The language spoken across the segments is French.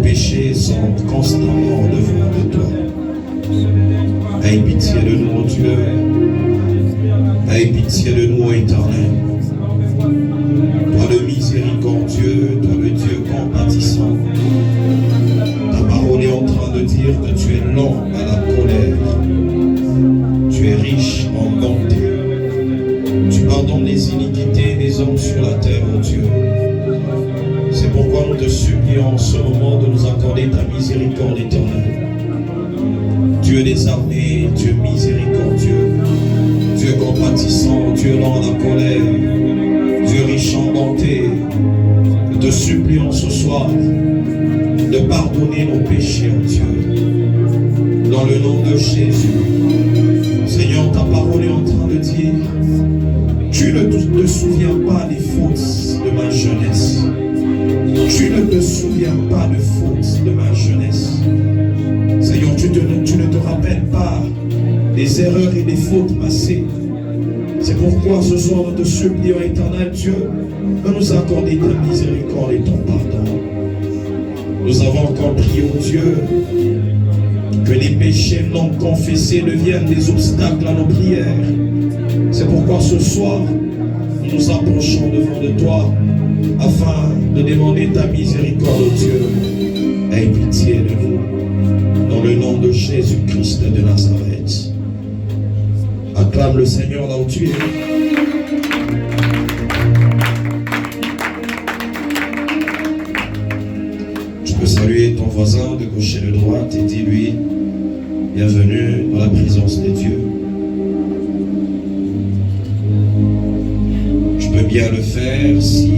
péchés sont constamment devant de toi. Aie pitié de nous, oh Dieu. Aie pitié de nous, Éternel. Toi le miséricordieux, toi le Dieu compatissant. Ta parole est en train de dire que tu es lent à la colère. Tu es riche en bonté. Tu pardonnes les iniquités des hommes sur la terre, oh Dieu. C'est pourquoi nous te supplions en ce moment de nous accorder ta miséricorde éternelle. Dieu des armées, Dieu miséricordieux, Dieu compatissant, Dieu lent à la colère, Dieu riche en bonté. Nous te supplions ce soir de pardonner nos péchés, oh Dieu. Dans le nom de Jésus. Seigneur, ta parole est en train de dire, tu ne te souviens pas des fautes de ma jeunesse. Tu ne te souviens pas de fautes de ma jeunesse. Seigneur, tu ne te rappelles pas des erreurs et des fautes passées. C'est pourquoi ce soir nous te supplions, éternel Dieu, de nous accorder ta miséricorde et ton pardon. Nous avons encore prié au Dieu que les péchés non confessés deviennent des obstacles à nos prières. C'est pourquoi ce soir, nous nous approchons devant de toi afin de demander ta miséricorde, oh Dieu. Aie pitié de nous. Dans le nom de Jésus-Christ de Nazareth. Acclame le Seigneur là où tu es. Tu peux saluer ton voisin de gauche et de droite et dis-lui bienvenue dans la présence de Dieu. Tu peux bien le faire si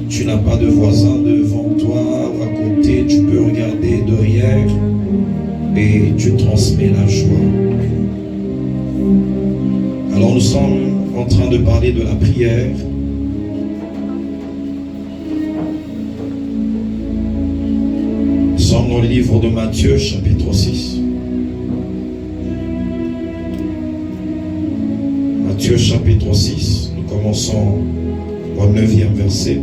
tu n'as pas de voisin devant toi ou à côté, tu peux regarder derrière et tu transmets la joie. Alors nous sommes en train de parler de la prière. Nous sommes dans le livre de Matthieu, chapitre 6. Matthieu, chapitre 6, nous commençons au 9e verset.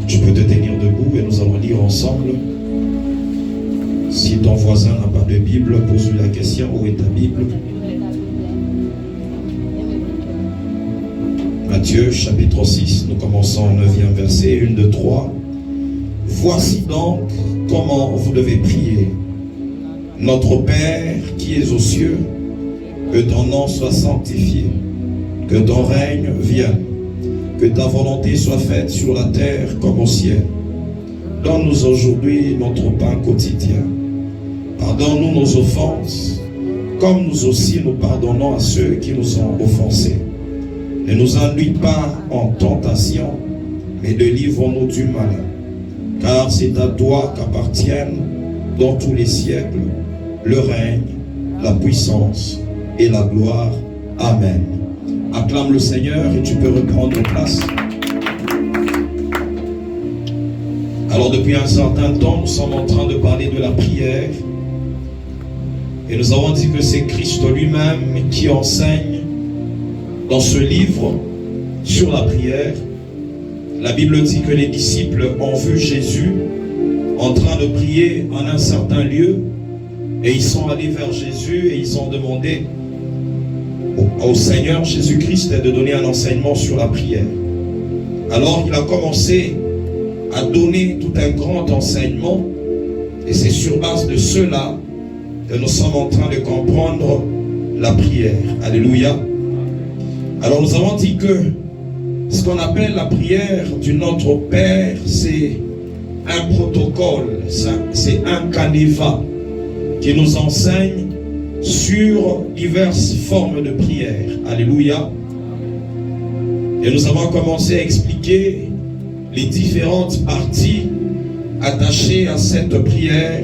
Tu peux te tenir debout et nous allons lire ensemble. Si ton voisin n'a pas de Bible, pose-lui la question, où est ta Bible? Matthieu chapitre 6, nous commençons au 9e verset, 1, 2, 3. Voici donc comment vous devez prier. Notre Père qui es aux cieux, que ton nom soit sanctifié, que ton règne vienne, que ta volonté soit faite sur la terre comme au ciel. Donne-nous aujourd'hui notre pain quotidien. Pardonne-nous nos offenses, comme nous aussi nous pardonnons à ceux qui nous ont offensés. Ne nous induis pas en tentation, mais délivre-nous du malin. Car c'est à toi qu'appartiennent dans tous les siècles le règne, la puissance et la gloire. Amen. Acclame le Seigneur et tu peux reprendre place. Alors depuis un certain temps, nous sommes en train de parler de la prière. Et nous avons dit que c'est Christ lui-même qui enseigne dans ce livre sur la prière. La Bible dit que les disciples ont vu Jésus en train de prier en un certain lieu. Et ils sont allés vers Jésus et ils ont demandé au Seigneur Jésus-Christ de donner un enseignement sur la prière. Alors il a commencé à donner tout un grand enseignement et c'est sur base de cela que nous sommes en train de comprendre la prière. Alléluia. Alors nous avons dit que ce qu'on appelle la prière du Notre Père, c'est un protocole, c'est un canevas qui nous enseigne sur diverses formes de prière. Alléluia. Et nous avons commencé à expliquer les différentes parties attachées à cette prière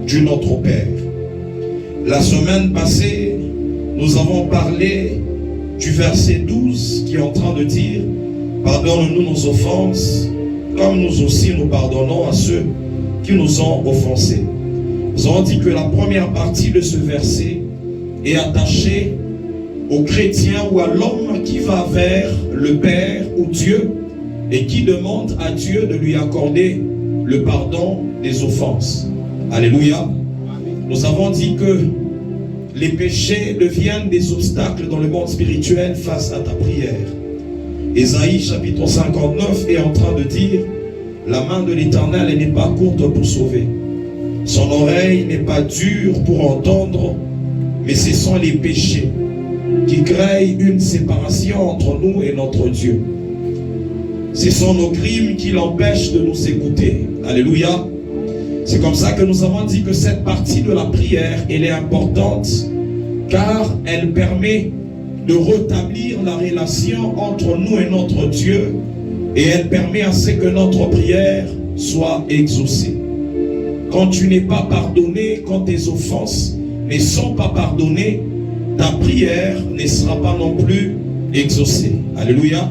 du Notre Père. La semaine passée, nous avons parlé du verset 12 qui est en train de dire « Pardonne-nous nos offenses, comme nous aussi nous pardonnons à ceux qui nous ont offensés. » Nous avons dit que la première partie de ce verset est attachée au chrétien ou à l'homme qui va vers le Père ou Dieu et qui demande à Dieu de lui accorder le pardon des offenses. Alléluia. Nous avons dit que les péchés deviennent des obstacles dans le monde spirituel face à ta prière. Ésaïe chapitre 59 est en train de dire: la main de l'Éternel n'est pas courte pour sauver, son oreille n'est pas dure pour entendre, mais ce sont les péchés qui créent une séparation entre nous et notre Dieu. Ce sont nos crimes qui l'empêchent de nous écouter. Alléluia. C'est comme ça que nous avons dit que cette partie de la prière, elle est importante, car elle permet de rétablir la relation entre nous et notre Dieu, et elle permet à ce que notre prière soit exaucée. Quand tu n'es pas pardonné, quand tes offenses ne sont pas pardonnées, ta prière ne sera pas non plus exaucée. Alléluia.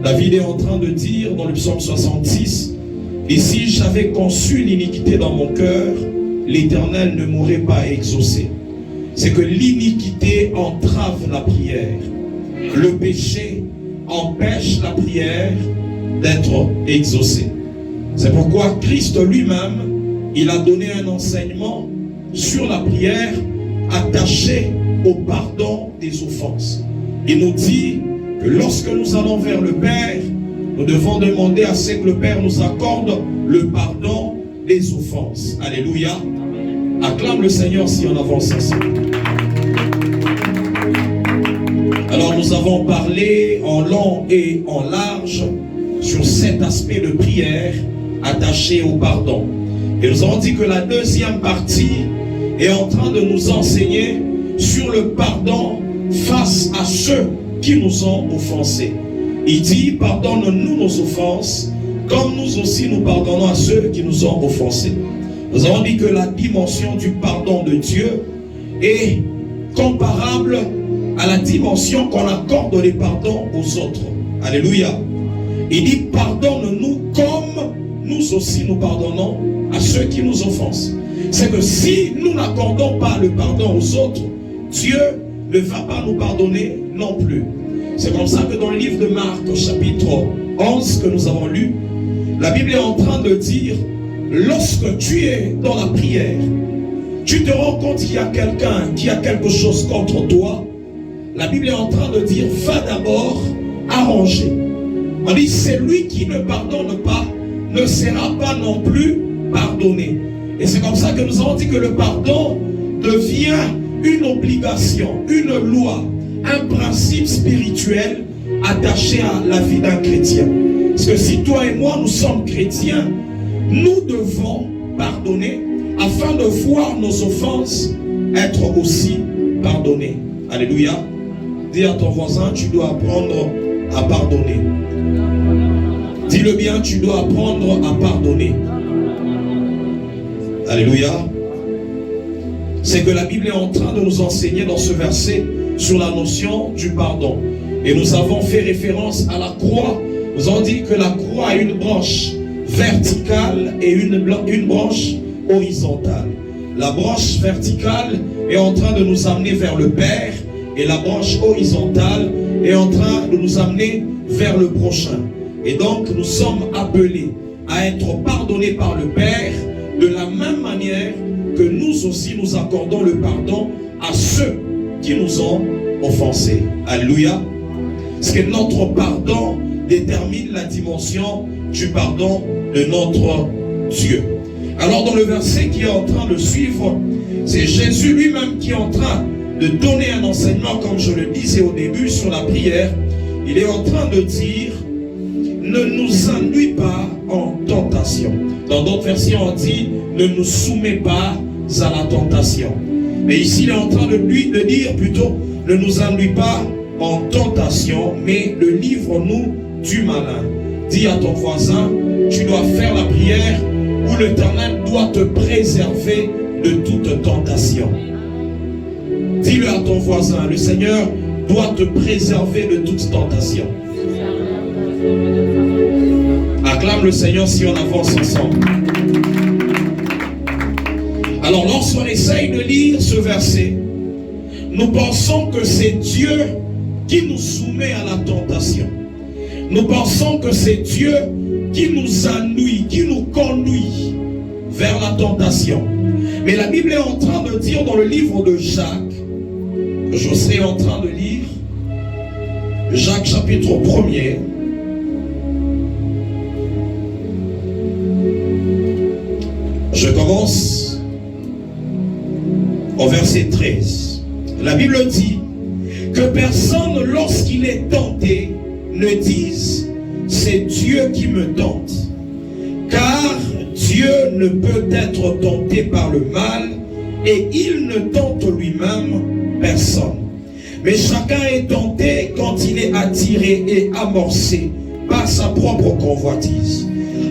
David est en train de dire dans le psaume 66, « Et si j'avais conçu l'iniquité dans mon cœur, l'Éternel ne m'aurait pas exaucé. » C'est que l'iniquité entrave la prière. Le péché empêche la prière d'être exaucée. C'est pourquoi Christ lui-même, il a donné un enseignement sur la prière attaché au pardon des offenses. Il nous dit que lorsque nous allons vers le Père, nous devons demander à ce que le Père nous accorde le pardon des offenses. Alléluia. Acclame le Seigneur si on avance ensemble. Alors nous avons parlé en long et en large sur cet aspect de prière attaché au pardon. Et nous avons dit que la deuxième partie est en train de nous enseigner sur le pardon face à ceux qui nous ont offensés. Il dit: pardonne-nous nos offenses, comme nous aussi nous pardonnons à ceux qui nous ont offensés. Nous avons dit que la dimension du pardon de Dieu est comparable à la dimension qu'on accorde les pardons aux autres. Alléluia. Il dit: pardonne-nous comme nous aussi nous pardonnons à ceux qui nous offensent. C'est que si nous n'accordons pas le pardon aux autres, Dieu ne va pas nous pardonner non plus. C'est comme ça que dans le livre de Marc, au chapitre 11 que nous avons lu, la Bible est en train de dire: lorsque tu es dans la prière, tu te rends compte qu'il y a quelqu'un qui a quelque chose contre toi, la Bible est en train de dire: va d'abord arranger. On dit: celui qui ne pardonne pas ne sera pas non plus pardonné. Et c'est comme ça que nous avons dit que le pardon devient une obligation, une loi, un principe spirituel attaché à la vie d'un chrétien. Parce que si toi et moi nous sommes chrétiens, nous devons pardonner afin de voir nos offenses être aussi pardonnées. Alléluia. Dis à ton voisin: tu dois apprendre à pardonner. Dis-le bien: tu dois apprendre à pardonner. Alléluia. C'est que la Bible est en train de nous enseigner dans ce verset sur la notion du pardon. Et nous avons fait référence à la croix. Nous avons dit que la croix a une branche verticale et une branche horizontale. La branche verticale est en train de nous amener vers le Père, et la branche horizontale est en train de nous amener vers le prochain. Et donc nous sommes appelés à être pardonnés par le Père de la même manière que nous aussi nous accordons le pardon à ceux qui nous ont offensés. Alléluia. Parce que notre pardon détermine la dimension du pardon de notre Dieu. Alors dans le verset qui est en train de suivre, c'est Jésus lui-même qui est en train de donner un enseignement, comme je le disais au début, sur la prière. Il est en train de dire: ne nous induis pas en tentation. Dans d'autres versions on dit: ne nous soumets pas à la tentation. Mais ici il est en train de dire plutôt: ne nous induis pas en tentation, mais livre-nous du malin. Dis à ton voisin: tu dois faire la prière où l'Éternel doit te préserver de toute tentation. Dis-le à ton voisin: le Seigneur doit te préserver de toute tentation. Acclame le Seigneur si on avance ensemble. Alors lorsqu'on essaye de lire ce verset, nous pensons que c'est Dieu qui nous soumet à la tentation. Nous pensons que c'est Dieu qui nous ennuie, qui nous conduit vers la tentation. Mais la Bible est en train de dire dans le livre de Jacques, je serai en train de lire, Jacques chapitre 1er, je commence au verset 13. La Bible dit que personne, lorsqu'il est tenté, ne dise c'est Dieu qui me tente, car Dieu ne peut être tenté par le mal et il ne tente lui-même personne. Mais chacun est tenté quand il est attiré et amorcé par sa propre convoitise.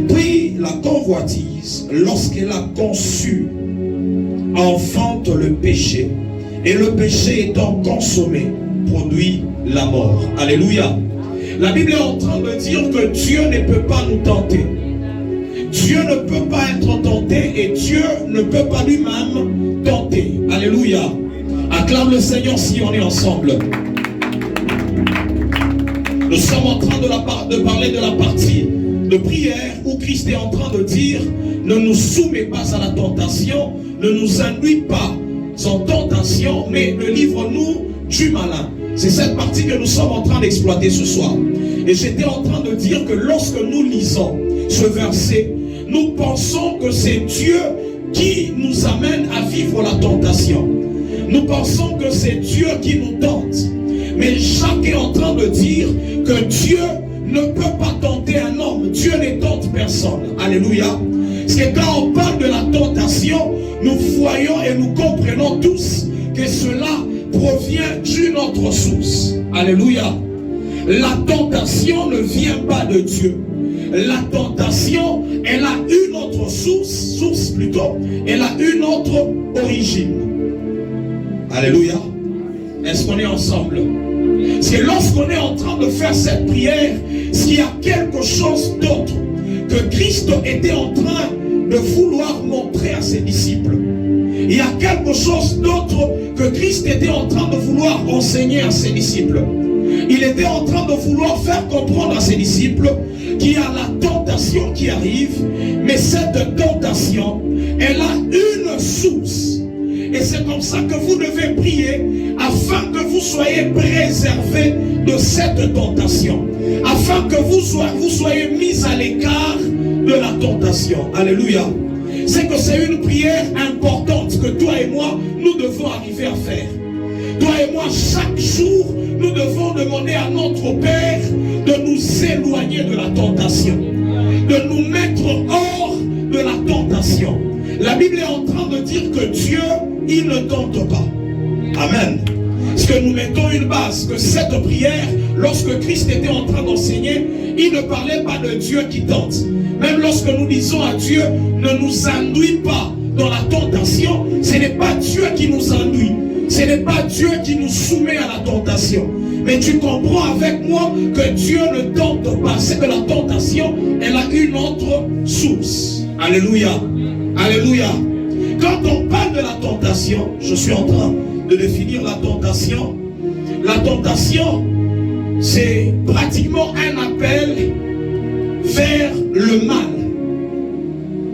Puis la convoitise, lorsqu'elle a conçu, enfante le péché. Et le péché étant consommé, produit la mort. Alléluia. La Bible est en train de dire que Dieu ne peut pas nous tenter. Dieu ne peut pas être tenté et Dieu ne peut pas lui-même tenter. Alléluia. Acclame le Seigneur si on est ensemble. Nous sommes en train de parler de la partie de prière où Christ est en train de dire ne nous soumets pas à la tentation, ne nous induis pas en tentation, mais livre-nous du malin. C'est cette partie que nous sommes en train d'exploiter ce soir. Et j'étais en train de dire que lorsque nous lisons ce verset, nous pensons que c'est Dieu qui nous amène à vivre la tentation. Nous pensons que c'est Dieu qui nous tente. Mais Jacques est en train de dire que Dieu ne peut pas tenter un homme. Dieu ne tente personne. Alléluia. Parce que quand on parle de la tentation, nous voyons et nous comprenons tous que cela provient d'une autre source. Alléluia. La tentation ne vient pas de Dieu. La tentation, elle a une autre source plutôt, elle a une autre origine. Alléluia. Est-ce qu'on est ensemble? C'est lorsqu'on est en train de faire cette prière, s'il y a quelque chose d'autre que Christ était en train de vouloir montrer à ses disciples. Il y a quelque chose d'autre que Christ était en train de vouloir enseigner à ses disciples. Il était en train de vouloir faire comprendre à ses disciples qu'il y a la tentation qui arrive, mais cette tentation, elle a une source. Et c'est comme ça que vous devez prier afin que vous soyez préservés de cette tentation. Afin que vous soyez mis à l'écart de la tentation. Alléluia. C'est que c'est une prière importante que toi et moi, nous devons arriver à faire. Toi et moi, chaque jour, nous devons demander à notre Père de nous éloigner de la tentation. De nous mettre hors de la tentation. La Bible est en train de dire que Dieu, il ne tente pas. Amen. Parce que nous mettons une base, que cette prière, lorsque Christ était en train d'enseigner, il ne parlait pas de Dieu qui tente. Même lorsque nous disons à Dieu, ne nous induis pas dans la tentation, ce n'est pas Dieu qui nous induit. Ce n'est pas Dieu qui nous soumet à la tentation. Mais tu comprends avec moi que Dieu ne tente pas. C'est que la tentation, elle a une autre source. Alléluia. Alléluia. Quand on parle de la tentation, je suis en train de définir la tentation. La tentation, c'est pratiquement un appel vers le mal.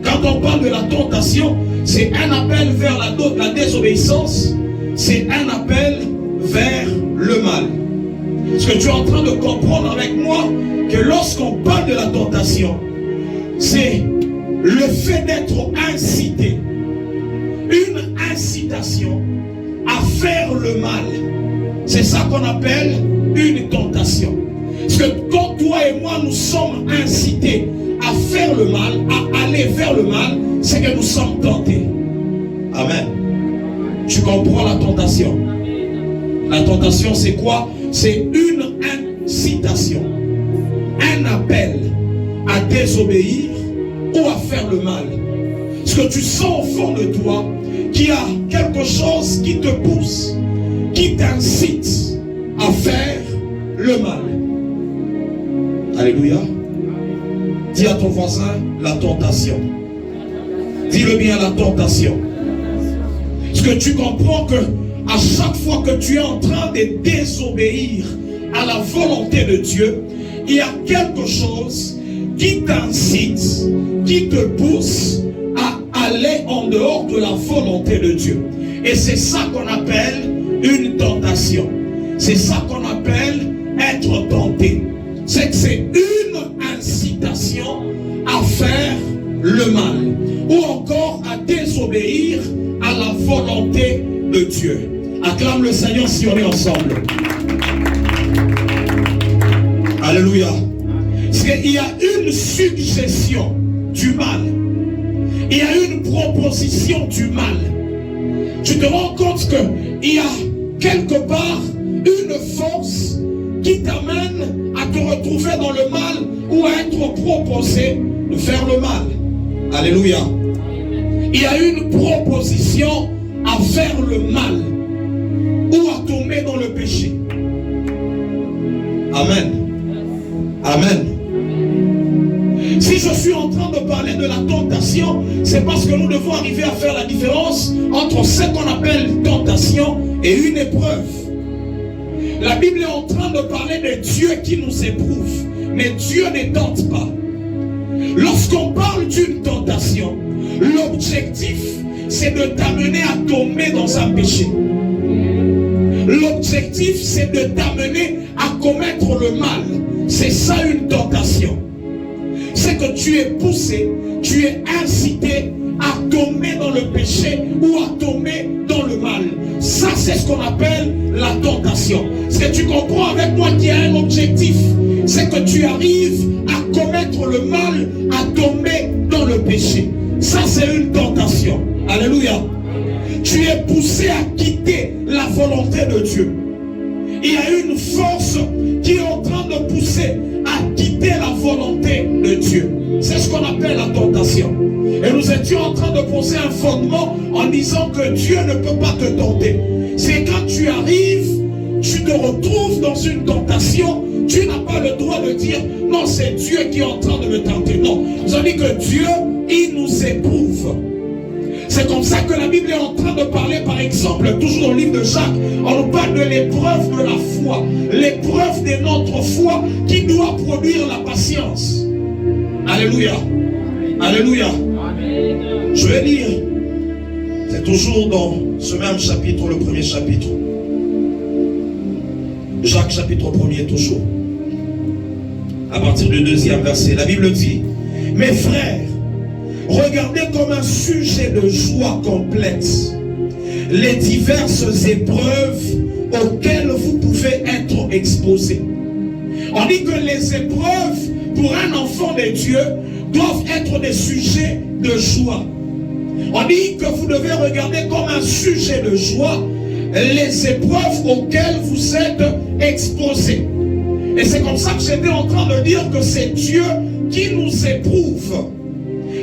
Quand on parle de la tentation, c'est un appel vers la désobéissance. C'est un appel vers le mal. Est-ce que tu es en train de comprendre avec moi que lorsqu'on parle de la tentation, c'est le fait d'être incité, une incitation à faire le mal. C'est ça qu'on appelle une tentation. Parce que quand toi et moi nous sommes incités à faire le mal, à aller vers le mal, c'est que nous sommes tentés. Amen. Tu comprends la tentation? La tentation, c'est quoi? C'est une incitation, un appel à désobéir ou à faire le mal. Parce que tu sens au fond de toi qu'il y a quelque chose qui te pousse, qui t'incite à faire le mal. Alléluia. Dis à ton voisin la tentation. Dis-le bien, la tentation. Parce que tu comprends que à chaque fois que tu es en train de désobéir à la volonté de Dieu, il y a quelque chose qui t'incite, qui te pousse à aller en dehors de la volonté de Dieu. Et c'est ça qu'on appelle une tentation. C'est ça qu'on appelle être tenté. C'est que c'est une incitation à faire le mal ou encore à désobéir à la volonté de Dieu. Acclame le Seigneur si on est ensemble. Alléluia. Parce qu'il y a une suggestion du mal. Il y a une proposition du mal. Tu te rends compte qu'il y a quelque part une force qui t'amène à te retrouver dans le mal ou à être proposé de faire le mal. Alléluia. Il y a une proposition à faire le mal ou à tomber dans le péché. Amen. Amen. Si je suis en train de parler de la tentation, c'est parce que nous devons arriver à faire la différence entre ce qu'on appelle tentation et une épreuve. La Bible est en train de parler de Dieu qui nous éprouve, mais Dieu ne tente pas. Lorsqu'on parle d'une tentation, l'objectif, c'est de t'amener à tomber dans un péché. L'objectif, c'est de t'amener à commettre le mal. C'est ça une tentation. C'est que tu es poussé, tu es incité à tomber dans le péché ou à tomber dans le mal. Ça, c'est ce qu'on appelle la tentation. Est-ce que tu comprends avec moi qu'il y a un objectif? C'est que tu arrives à commettre le mal, à tomber dans le péché. Ça, c'est une tentation. Alléluia. Tu es poussé à quitter la volonté de Dieu. Il y a une force qui est en train de pousser à quitter la volonté de Dieu. C'est ce qu'on appelle la tentation. Et nous étions en train de poser un fondement en disant que Dieu ne peut pas te tenter. C'est quand tu arrives, tu te retrouves dans une tentation, tu n'as pas le droit de dire non, c'est Dieu qui est en train de me tenter. Non, nous avons dit que Dieu, il nous éprouve. C'est comme ça que la Bible est en train de parler, par exemple, toujours dans le livre de Jacques, on nous parle de l'épreuve de la foi. L'épreuve de notre foi qui doit produire la patience. Alléluia. Alléluia. Amen. Je vais lire. C'est toujours dans ce même chapitre, le premier chapitre. Jacques chapitre 1er toujours. À partir du 2e verset, la Bible dit: mes frères, regardez comme un sujet de joie complète les diverses épreuves auxquelles vous pouvez être exposés. On dit que les épreuves pour un enfant de Dieu doivent être des sujets de joie. On dit que vous devez regarder comme un sujet de joie les épreuves auxquelles vous êtes exposés. Et c'est comme ça que j'étais en train de dire que c'est Dieu qui nous éprouve.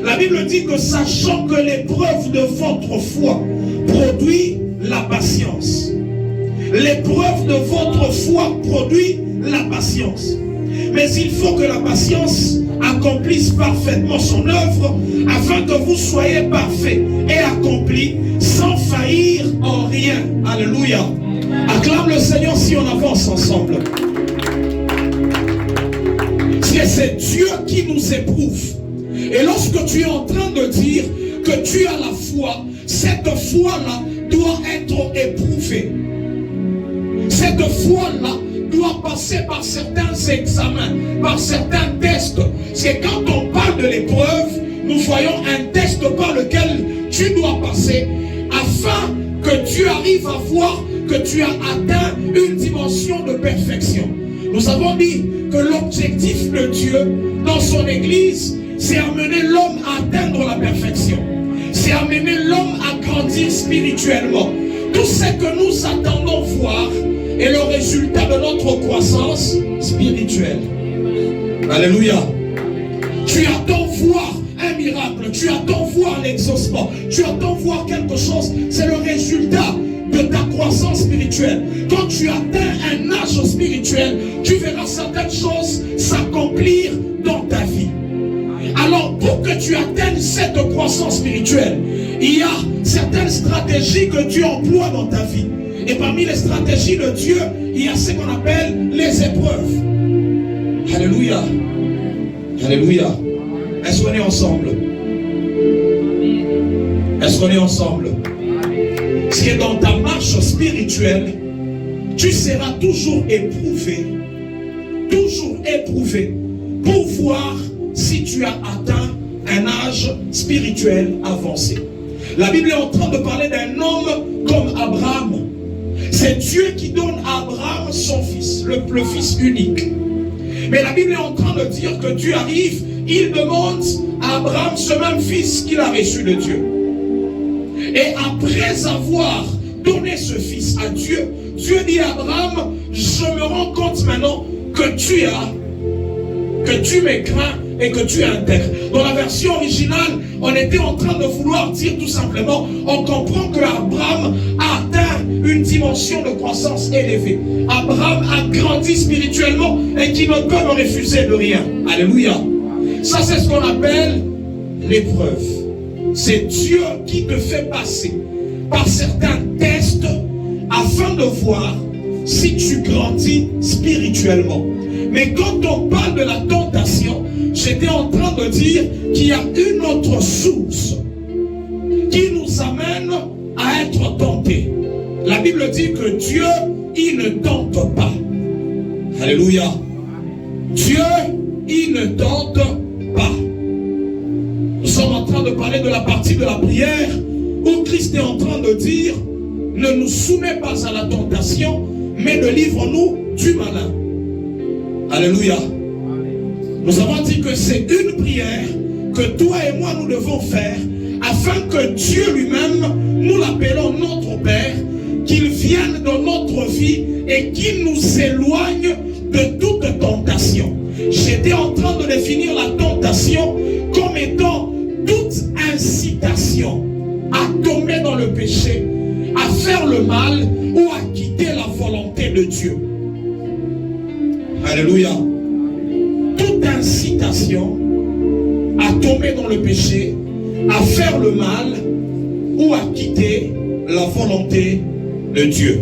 La Bible dit que sachant que l'épreuve de votre foi produit la patience. L'épreuve de votre foi produit la patience. Mais il faut que la patience accomplisse parfaitement son œuvre afin que vous soyez parfaits et accomplis sans faillir en rien. Alléluia. Acclame le Seigneur si on avance ensemble. C'est Dieu qui nous éprouve. Et lorsque tu es en train de dire que tu as la foi, cette foi-là doit être éprouvée. Cette foi-là doit passer par certains examens, par certains tests. C'est quand on parle de l'épreuve, nous voyons un test par lequel tu dois passer afin que tu arrives à voir que tu as atteint une dimension de perfection. Nous avons dit que l'objectif de Dieu dans son Église, c'est amener l'homme à atteindre la perfection. C'est amener l'homme à grandir spirituellement. Tout ce que nous attendons voir est le résultat de notre croissance spirituelle. Alléluia. Tu attends voir un miracle, tu attends voir l'exaucement, tu attends voir quelque chose. C'est le résultat de ta croissance spirituelle. Quand tu atteins un âge spirituel, tu verras certaines choses s'accomplir dans ta vie. Alors pour que tu atteignes cette croissance spirituelle, il y a certaines stratégies que Dieu emploie dans ta vie. Et parmi les stratégies de Dieu, il y a ce qu'on appelle les épreuves. Alléluia. Alléluia. Est-ce qu'on est ensemble? Est-ce qu'on est ensemble? Si dans ta marche spirituelle, tu seras toujours éprouvé pour voir si tu as atteint un âge spirituel avancé. La Bible est en train de parler d'un homme comme Abraham. C'est Dieu qui donne à Abraham son fils, le fils unique. Mais la Bible est en train de dire que Dieu arrive, il demande à Abraham ce même fils qu'il a reçu de Dieu. Et après avoir donné ce fils à Dieu, Dieu dit à Abraham, je me rends compte maintenant que tu me crains et que tu es intègre. Dans la version originale, on était en train de vouloir dire tout simplement, on comprend que Abraham a atteint une dimension de croissance élevée. Abraham a grandi spirituellement et qui ne peut me refuser de rien. Alléluia. Ça, c'est ce qu'on appelle l'épreuve. C'est Dieu qui te fait passer par certains tests afin de voir si tu grandis spirituellement. Mais quand on parle de la tentation, j'étais en train de dire qu'il y a une autre source qui nous amène à être tentés. La Bible dit que Dieu, il ne tente pas. Alléluia. Dieu, il ne tente pas. Nous sommes en train de parler de la partie de la prière où Christ est en train de dire, ne nous soumets pas à la tentation, mais délivre-nous du malin. Alléluia. Nous avons dit que c'est une prière que toi et moi nous devons faire afin que Dieu lui-même, nous l'appelons notre Père, qu'il vienne dans notre vie et qu'il nous éloigne de toute tentation. J'étais en train de définir la tentation comme étant toute incitation à tomber dans le péché, à faire le mal ou à quitter la volonté de Dieu. Alléluia. Toute incitation à tomber dans le péché, à faire le mal ou à quitter la volonté de Dieu.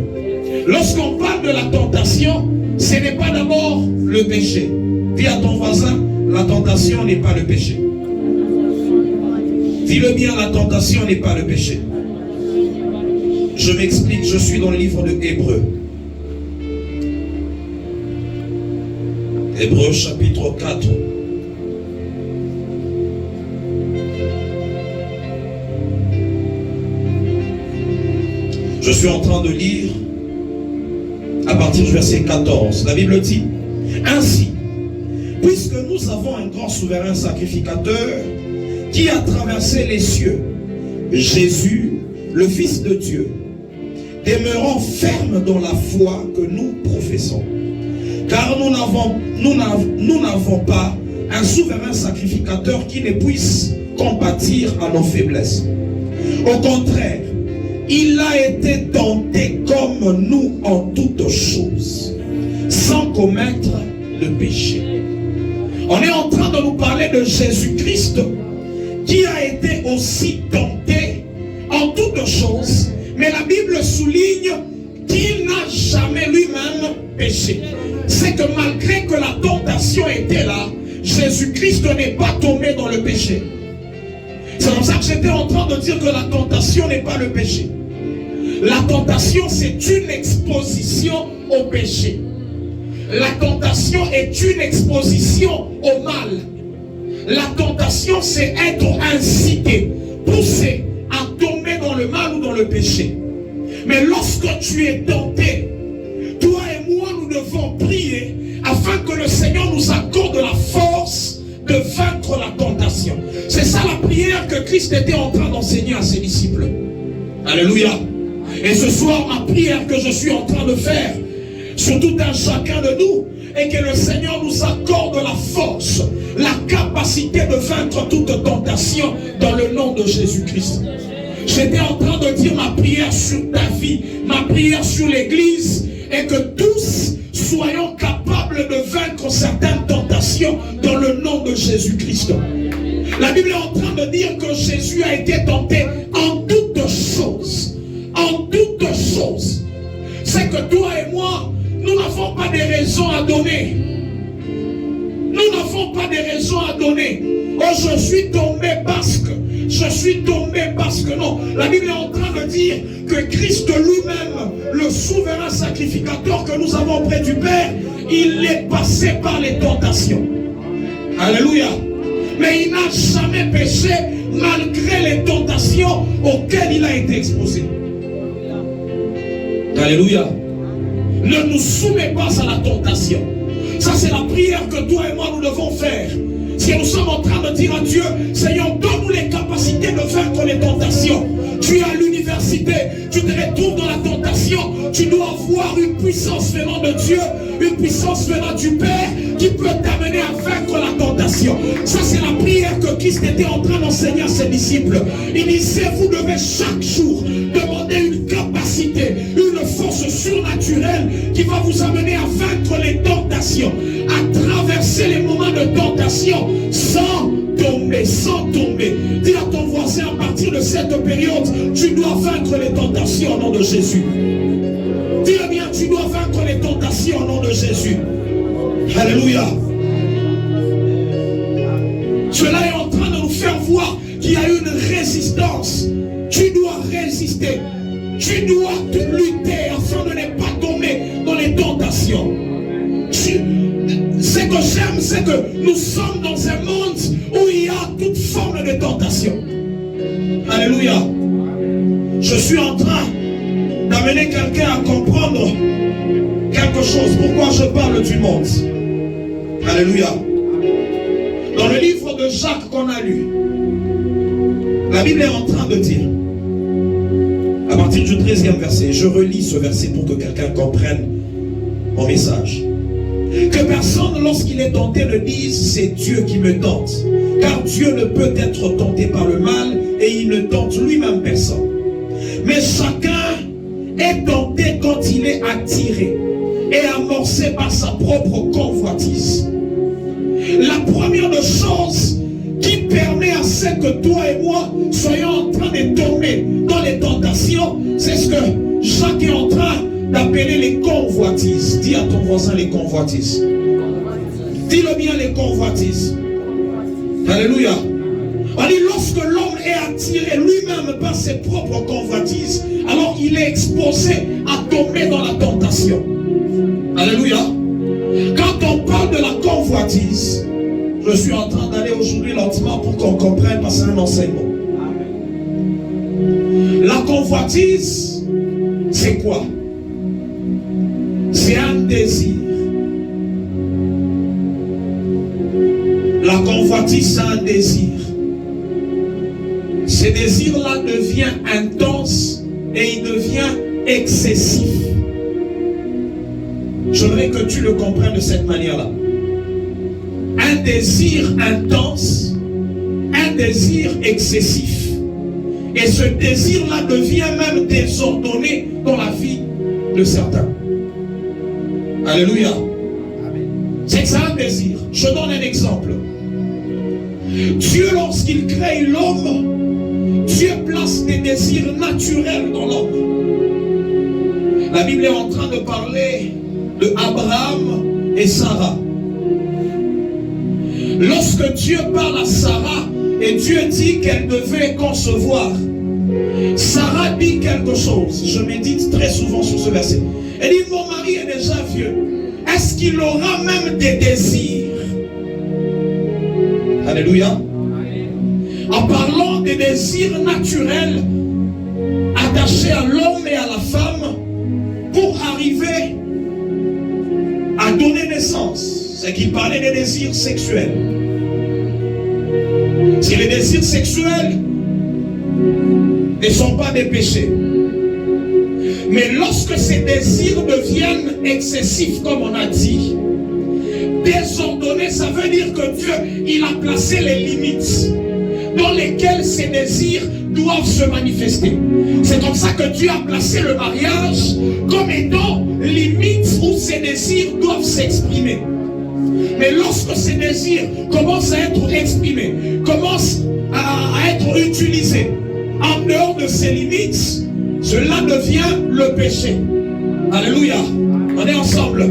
Lorsqu'on parle de la tentation, ce n'est pas d'abord le péché. Dis à ton voisin, la tentation n'est pas le péché. Dis-le bien, la tentation n'est pas le péché. Je m'explique, je suis dans le livre de Hébreux. Hébreux chapitre 4. Je suis en train de lire à partir du verset 14. La Bible dit, ainsi, puisque nous avons un grand souverain sacrificateur qui a traversé les cieux, Jésus, le Fils de Dieu, demeurons fermes dans la foi que nous professons. Car nous n'avons pas un souverain sacrificateur qui ne puisse compatir à nos faiblesses. Au contraire, il a été tenté comme nous en toutes choses, sans commettre le péché. On est en train de nous parler de Jésus-Christ qui a été aussi tenté en toutes choses, mais la Bible souligne qu'il n'a jamais lui-même péché. C'est que malgré que la tentation était là, Jésus-Christ n'est pas tombé dans le péché. C'est pour ça que j'étais en train de dire que la tentation n'est pas le péché. La tentation, c'est une exposition au péché. La tentation est une exposition au mal. La tentation, c'est être incité, poussé à tomber dans le mal ou dans le péché. Mais lorsque tu es tenté, toi et moi, nous devons prier afin que le Seigneur nous accorde la force de vaincre la tentation. C'est ça la prière que Christ était en train d'enseigner à ses disciples. Alléluia. Et ce soir, ma prière que je suis en train de faire sur tout un chacun de nous est que le Seigneur nous accorde la force, la capacité de vaincre toute tentation dans le nom de Jésus-Christ. J'étais en train de dire ma prière sur ta vie, ma prière sur l'Église, et que tous soyons capables de vaincre certaines tentations dans le nom de Jésus-Christ. La Bible est en train de dire que Jésus a été tenté en toutes choses. En toutes choses. C'est que toi et moi, nous n'avons pas de raisons à donner. Nous n'avons n'avons pas de raison à donner. Oh, je suis tombé parce que. Je suis tombé parce que non. La Bible est en train de dire que Christ lui-même, le souverain sacrificateur que nous avons auprès du Père, il est passé par les tentations. Alléluia. Mais il n'a jamais péché malgré les tentations auxquelles il a été exposé. Alléluia. Ne nous soumets pas à la tentation. Ça, c'est la prière que toi et moi nous devons faire. Si nous sommes en train de dire à Dieu, Seigneur, donne-nous les capacités de vaincre les tentations. Tu es à l'université, tu te retrouves dans la tentation, tu dois avoir une puissance venant de Dieu, une puissance venant du Père qui peut t'amener à vaincre la tentation. Ça, c'est la prière que Christ était en train d'enseigner à ses disciples. Il disait, vous devez chaque jour demander une capacité, une force surnaturelle qui va vous amener à vaincre les tentations, à traverser les moments de tentation sans tomber, sans tomber. Dis à ton voisin, à partir de cette période, tu dois vaincre les tentations au nom de Jésus. Dis-le bien, tu dois vaincre les tentations au nom de Jésus. Alléluia. Cela est en train de nous faire voir qu'il y a une résistance. Tu dois résister. Tu dois te lutter afin de ne pas tomber dans les tentations. Ce que j'aime, c'est que nous sommes dans un monde où il y a toute forme de tentation. Alléluia. Je suis en train d'amener quelqu'un à comprendre quelque chose. Pourquoi je parle du monde? Alléluia. Dans le livre de Jacques qu'on a lu, la Bible est en train de dire, à partir du 13e verset, je relis ce verset pour que quelqu'un comprenne mon message. Que personne, lorsqu'il est tenté, ne dise c'est Dieu qui me tente. Car Dieu ne peut être tenté par le mal et il ne tente lui-même personne. Mais chacun est tenté quand il est attiré et amorcé par sa propre convoitise. La première des choses qui permet à ce que toi et moi soyons en train de tomber dans les tentations, c'est ce que Jacques est en train d'appeler les convoitises. Dis à ton voisin les convoitises. Dis-le bien, les convoitises. Alléluia. On dit lorsque l'homme est attiré lui-même par ses propres convoitises, alors il est exposé à tomber dans la tentation. Alléluia. Quand on parle de la convoitise, je suis en train d'aller aujourd'hui lentement pour qu'on comprenne parce que c'est un enseignement. La convoitise, c'est quoi? C'est un désir. La convoitise, c'est un désir. Ce désir-là devient intense et il devient excessif. J'aimerais que tu le comprennes de cette manière-là. Un désir intense, un désir excessif. Et ce désir-là devient même désordonné dans la vie de certains. Alléluia. C'est que c'est un désir. Je donne un exemple. Dieu, lorsqu'il crée l'homme, Dieu place des désirs naturels dans l'homme. La Bible est en train de parler de Abraham et Sarah. Lorsque Dieu parle à Sarah et Dieu dit qu'elle devait concevoir, Sarah dit quelque chose. Je médite très souvent sur ce verset. Elle dit, mon mari est déjà vieux. Est-ce qu'il aura même des désirs? Alléluia. En parlant des désirs naturels attachés à l'homme et à la femme pour arriver à donner naissance. C'est qu'il parlait des désirs sexuels. Si les désirs sexuels ne sont pas des péchés, mais lorsque ces désirs deviennent excessifs, comme on a dit, désordonnés, ça veut dire que Dieu, il a placé les limites dans lesquelles ces désirs doivent se manifester. C'est comme ça que Dieu a placé le mariage comme étant limite où ces désirs doivent s'exprimer. Mais lorsque ces désirs commencent à être exprimés, commencent à être utilisés en dehors de ces limites, cela devient le péché. Alléluia. On est ensemble.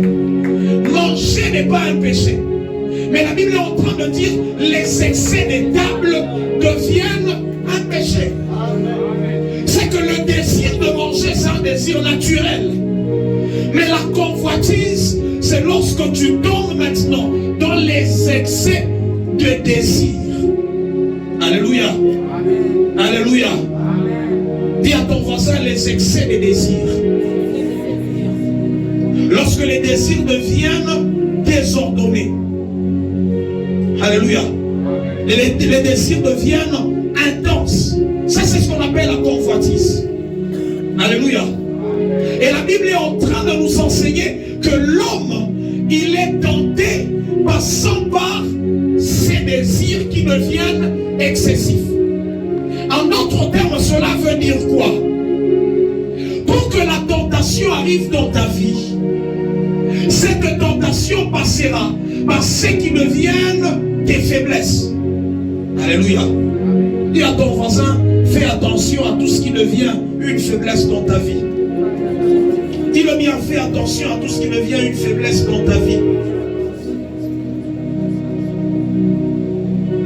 Manger n'est pas un péché. Mais la Bible est en train de dire les excès des tables deviennent un péché. C'est que le désir de manger, c'est un désir naturel. Mais la convoitise, c'est lorsque tu tombes maintenant dans les excès de désir. Alléluia. Amen. Alléluia. Amen. Dis à ton voisin les excès de désir. Lorsque les désirs deviennent désordonnés. Alléluia. Les désirs deviennent intenses. Ça, c'est ce qu'on appelle la convoitise. Alléluia. Et la Bible est en train de nous enseigner que l'homme, il est tenté passant par ses désirs qui deviennent excessifs. En d'autres termes, cela veut dire quoi? Pour que la tentation arrive dans ta vie, cette tentation passera par ce qui deviennent tes faiblesses. Alléluia. Dis à ton voisin, fais attention à tout ce qui devient une faiblesse dans ta vie. Dis-le bien, fais attention à tout ce qui devient une faiblesse dans ta vie.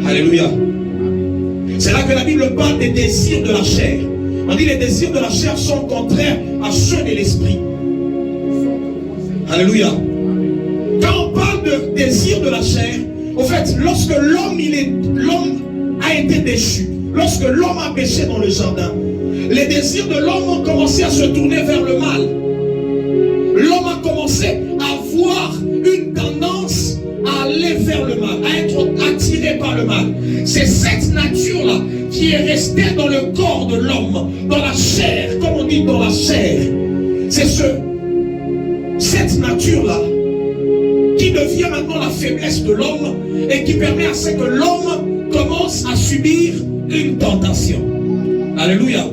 Alléluia. C'est là que la Bible parle des désirs de la chair. On dit les désirs de la chair sont contraires à ceux de l'esprit. Alléluia. Quand on parle de désirs de la chair, au fait, lorsque l'homme a été déchu, lorsque l'homme a péché dans le jardin, les désirs de l'homme ont commencé à se tourner vers le mal. L'homme a commencé à avoir une tendance à aller vers le mal, à être attiré par le mal. C'est cette nature-là qui est restée dans le corps de l'homme, dans la chair, comme on dit dans la chair. C'est cette nature-là qui devient maintenant la faiblesse de l'homme et qui permet à ce que l'homme commence à subir une tentation. Alléluia.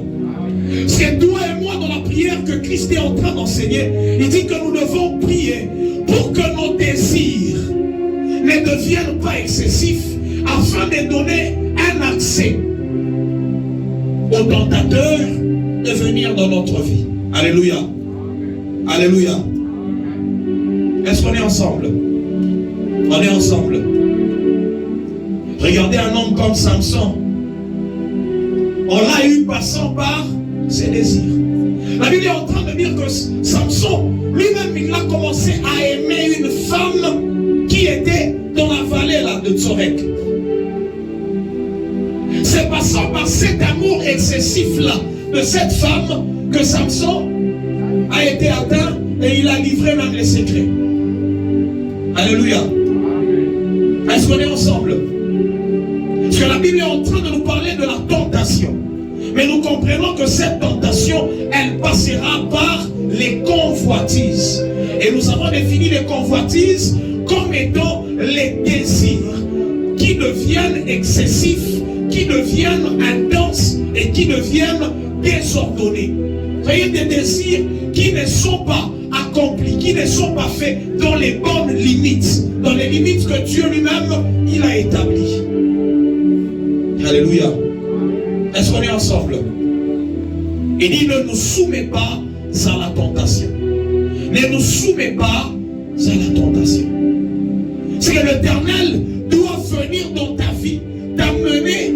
C'est toi et moi dans la prière que Christ est en train d'enseigner. Il dit que nous devons prier pour que nos désirs ne deviennent pas excessifs afin de donner un accès au tentateur de venir dans notre vie. Alléluia. Alléluia. Est-ce qu'on est ensemble? On est ensemble. Regardez un homme comme Samson. On l'a eu passant par ses désirs. La Bible est en train de dire que Samson, lui-même, il a commencé à aimer une femme qui était dans la vallée là, de Tzorek. C'est passant par cet amour excessif là de cette femme que Samson a été atteint et il a livré même les secrets. Alléluia. Est-ce qu'on est ensemble? Parce que la Bible est en train de nous parler de la tentation. Mais nous comprenons que cette tentation, elle passera par les convoitises. Et nous avons défini les convoitises comme étant les désirs qui deviennent excessifs, qui deviennent intenses et qui deviennent désordonnés. Vous voyez, des désirs qui ne sont pas accomplis, qui ne sont pas faits dans les bonnes limites, dans les limites que Dieu lui-même, il a établies. Alléluia. Est-ce qu'on est ensemble? Il dit ne nous soumets pas à la tentation. Ne nous soumets pas à la tentation. C'est que l'Éternel doit venir dans ta vie, t'amener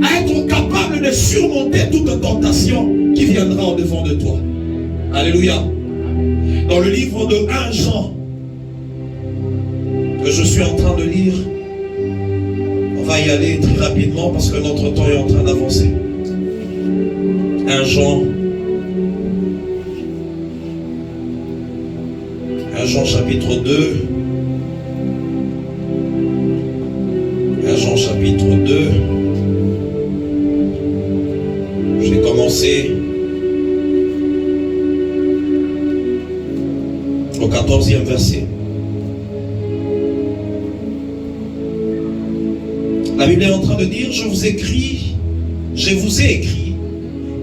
à être capable de surmonter toute tentation qui viendra au devant de toi. Alléluia. Dans le livre de 1 Jean que je suis en train de lire, on va y aller très rapidement parce que notre temps est en train d'avancer. 1 Jean. 1 Jean chapitre 2. 1 Jean chapitre 2. J'ai commencé au 14e verset. La Bible est en train de dire, je vous ai écrit,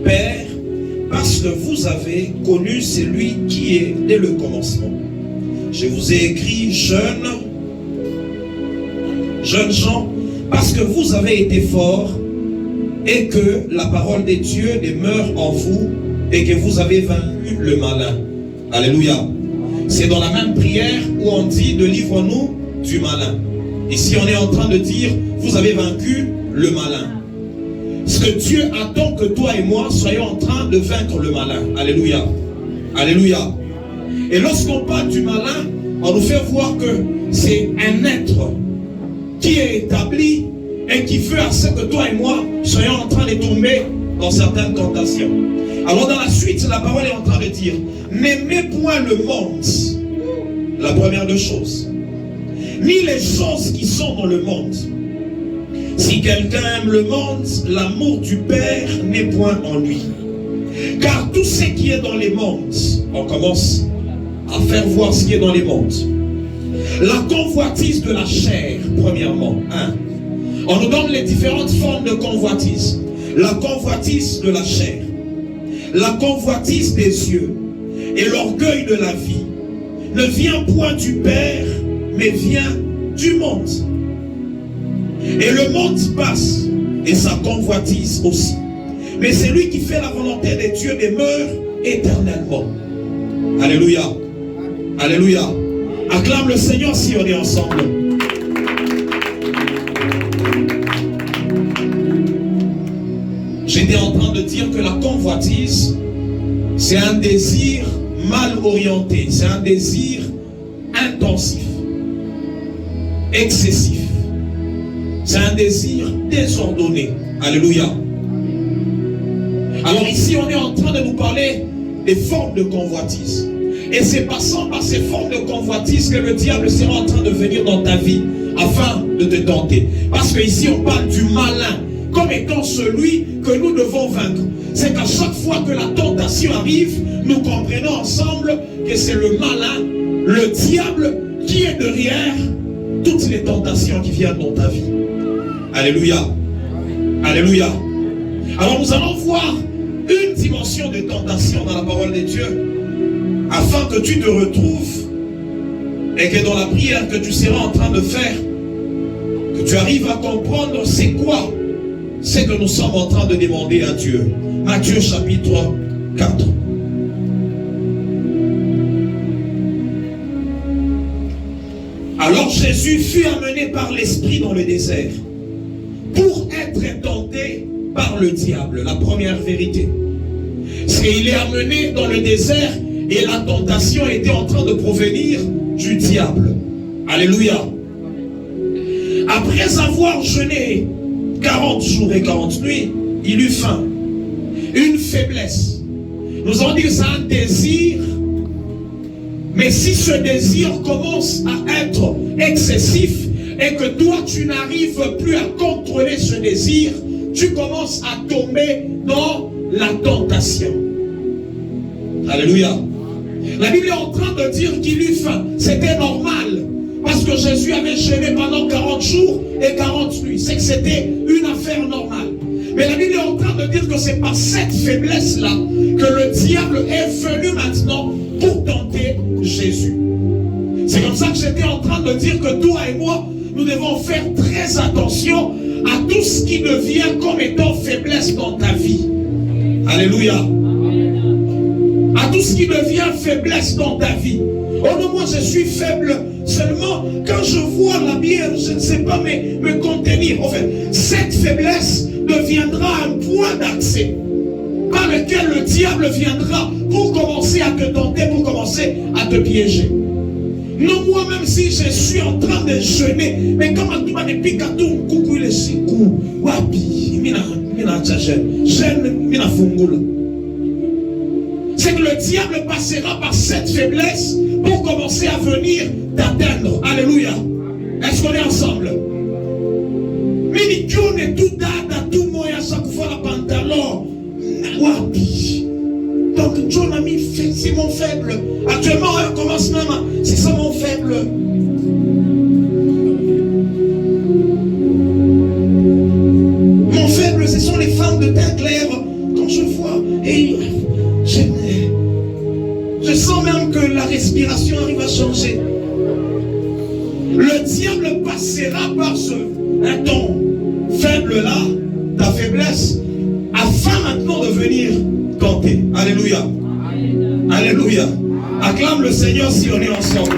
Père, parce que vous avez connu celui qui est dès le commencement. Je vous ai écrit, jeunes gens, parce que vous avez été forts et que la parole de Dieu demeure en vous et que vous avez vaincu le malin. Alléluia. C'est dans la même prière où on dit, délivre-nous du malin. Ici, on est en train de dire, vous avez vaincu le malin. Ce que Dieu attend que toi et moi soyons en train de vaincre le malin. Alléluia. Alléluia. Et lorsqu'on parle du malin, on nous fait voir que c'est un être qui est établi et qui veut à ce que toi et moi soyons en train de tomber dans certaines tentations. Alors dans la suite, la parole est en train de dire, n'aimez point le monde, la première des choses, ni les choses qui sont dans le monde. Si quelqu'un aime le monde, l'amour du Père n'est point en lui. Car tout ce qui est dans les mondes, on commence à faire voir ce qui est dans les mondes. La convoitise de la chair, premièrement. Hein? On nous donne les différentes formes de convoitise. La convoitise de la chair, la convoitise des yeux et l'orgueil de la vie ne vient point du Père, mais vient du monde. Et le monde passe, et sa convoitise aussi. Mais c'est lui qui fait la volonté de Dieu demeure éternellement. Alléluia. Alléluia. Acclame le Seigneur si on est ensemble. J'étais en train de dire que la convoitise, c'est un désir mal orienté, c'est un désir intensif, excessif. C'est un désir désordonné. Alléluia. Alors ici, on est en train de nous parler des formes de convoitise. Et c'est passant par ces formes de convoitise que le diable sera en train de venir dans ta vie afin de te tenter. Parce que ici, on parle du malin comme étant celui que nous devons vaincre. C'est qu'à chaque fois que la tentation arrive, nous comprenons ensemble que c'est le malin, le diable qui est derrière toutes les tentations qui viennent dans ta vie. Alléluia. Alléluia. Alors nous allons voir une dimension de tentation dans la parole de Dieu afin que tu te retrouves et que dans la prière que tu seras en train de faire, que tu arrives à comprendre c'est quoi ce que nous sommes en train de demander à Dieu. Matthieu chapitre 4. Alors Jésus fut amené par l'Esprit dans le désert pour être tenté par le diable. La première vérité, c'est qu'il est amené dans le désert et la tentation était en train de provenir du diable. Alléluia. Après avoir jeûné 40 jours et 40 nuits, il eut faim. Une faiblesse. Nous allons dire c'est un désir. Mais si ce désir commence à être excessif et que toi tu n'arrives plus à contrôler ce désir, tu commences à tomber dans la tentation. Alléluia. La Bible est en train de dire qu'il eut faim. C'était normal. Parce que Jésus avait jeûné pendant 40 jours et 40 nuits. C'est que c'était une affaire normale. Mais la Bible est en train de dire que c'est par cette faiblesse-là que le diable est venu maintenant pour tenter Jésus. C'est comme ça que j'étais en train de dire que toi et moi, nous devons faire très attention à tout ce qui devient comme étant faiblesse dans ta vie. Alléluia. À tout ce qui devient faiblesse dans ta vie. Oh non, moi je suis faible seulement quand je vois la bière, je ne sais pas me contenir. En fait, cette faiblesse deviendra un point d'accès par lequel le diable viendra pour commencer à te tenter, pour commencer à te piéger. Non, moi même si je suis en train de jeûner, mais comme tu m'as dit Pikatou, coucou les sikou, wapi, mina tchachen, jeûne, mina fungula. C'est que le diable passera par cette faiblesse pour commencer à venir t'atteindre. Alléluia. Est-ce qu'on est ensemble? Minikyo ne tout dada, tout moya chaque fois la pantalon. Wapi. Donc John a mis, c'est mon faible. Actuellement, on commence même à, c'est ça mon faible. Mon faible, ce sont les femmes de teint clair. Quand je vois, et je sens même que la respiration arrive à changer. Le diable passera par un ton faible là, ta faiblesse, afin maintenant de venir tenter. Alléluia. Alléluia. Acclame le Seigneur si on est ensemble.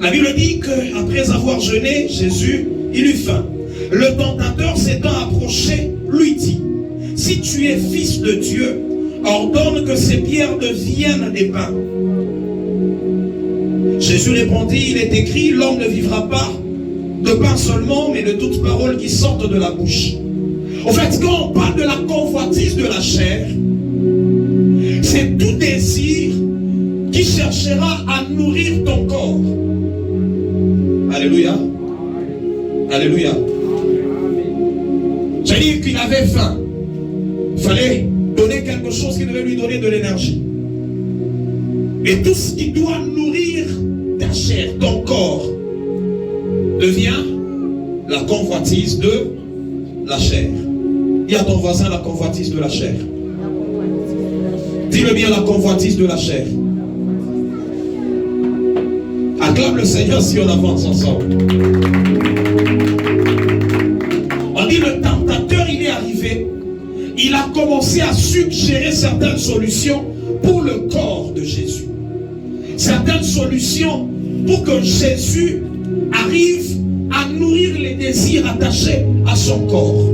La Bible dit qu'après avoir jeûné, Jésus, il eut faim. Le tentateur s'étant approché, lui dit, si tu es fils de Dieu, ordonne que ces pierres deviennent des pains. Jésus répondit, il est écrit, l'homme ne vivra pas de pain seulement, mais de toute parole qui sortent de la bouche. En fait, quand on parle de la convoitise de la chair, c'est tout désir qui cherchera à nourrir ton corps. Alléluia. Alléluia. C'est-à-dire qu'il avait faim. Il fallait donner quelque chose qui devait lui donner de l'énergie. Et tout ce qui doit nourrir ta chair, ton corps, devient la convoitise de la chair. Dis à ton voisin la convoitise de la chair. Dis-le bien, la convoitise de la chair. Acclame le Seigneur si on avance ensemble. On dit le tentateur, il est arrivé. Il a commencé à suggérer certaines solutions pour le corps de Jésus. Certaines solutions pour que Jésus arrive à nourrir les désirs attachés à son corps.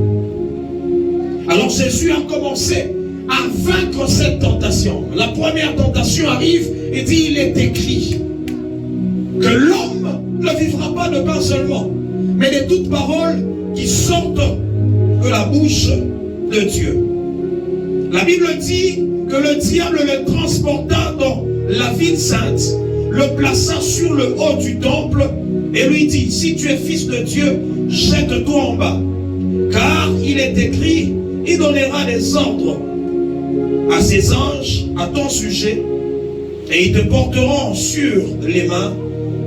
Alors Jésus a commencé à vaincre cette tentation. La première tentation arrive et dit, il est écrit que l'homme ne vivra pas de pain seulement, mais de toutes paroles qui sortent de la bouche de Dieu. La Bible dit que le diable le transporta dans la ville sainte, le plaça sur le haut du temple et lui dit, si tu es fils de Dieu, jette-toi en bas. Car il est écrit, il donnera des ordres à ses anges à ton sujet et ils te porteront sur les mains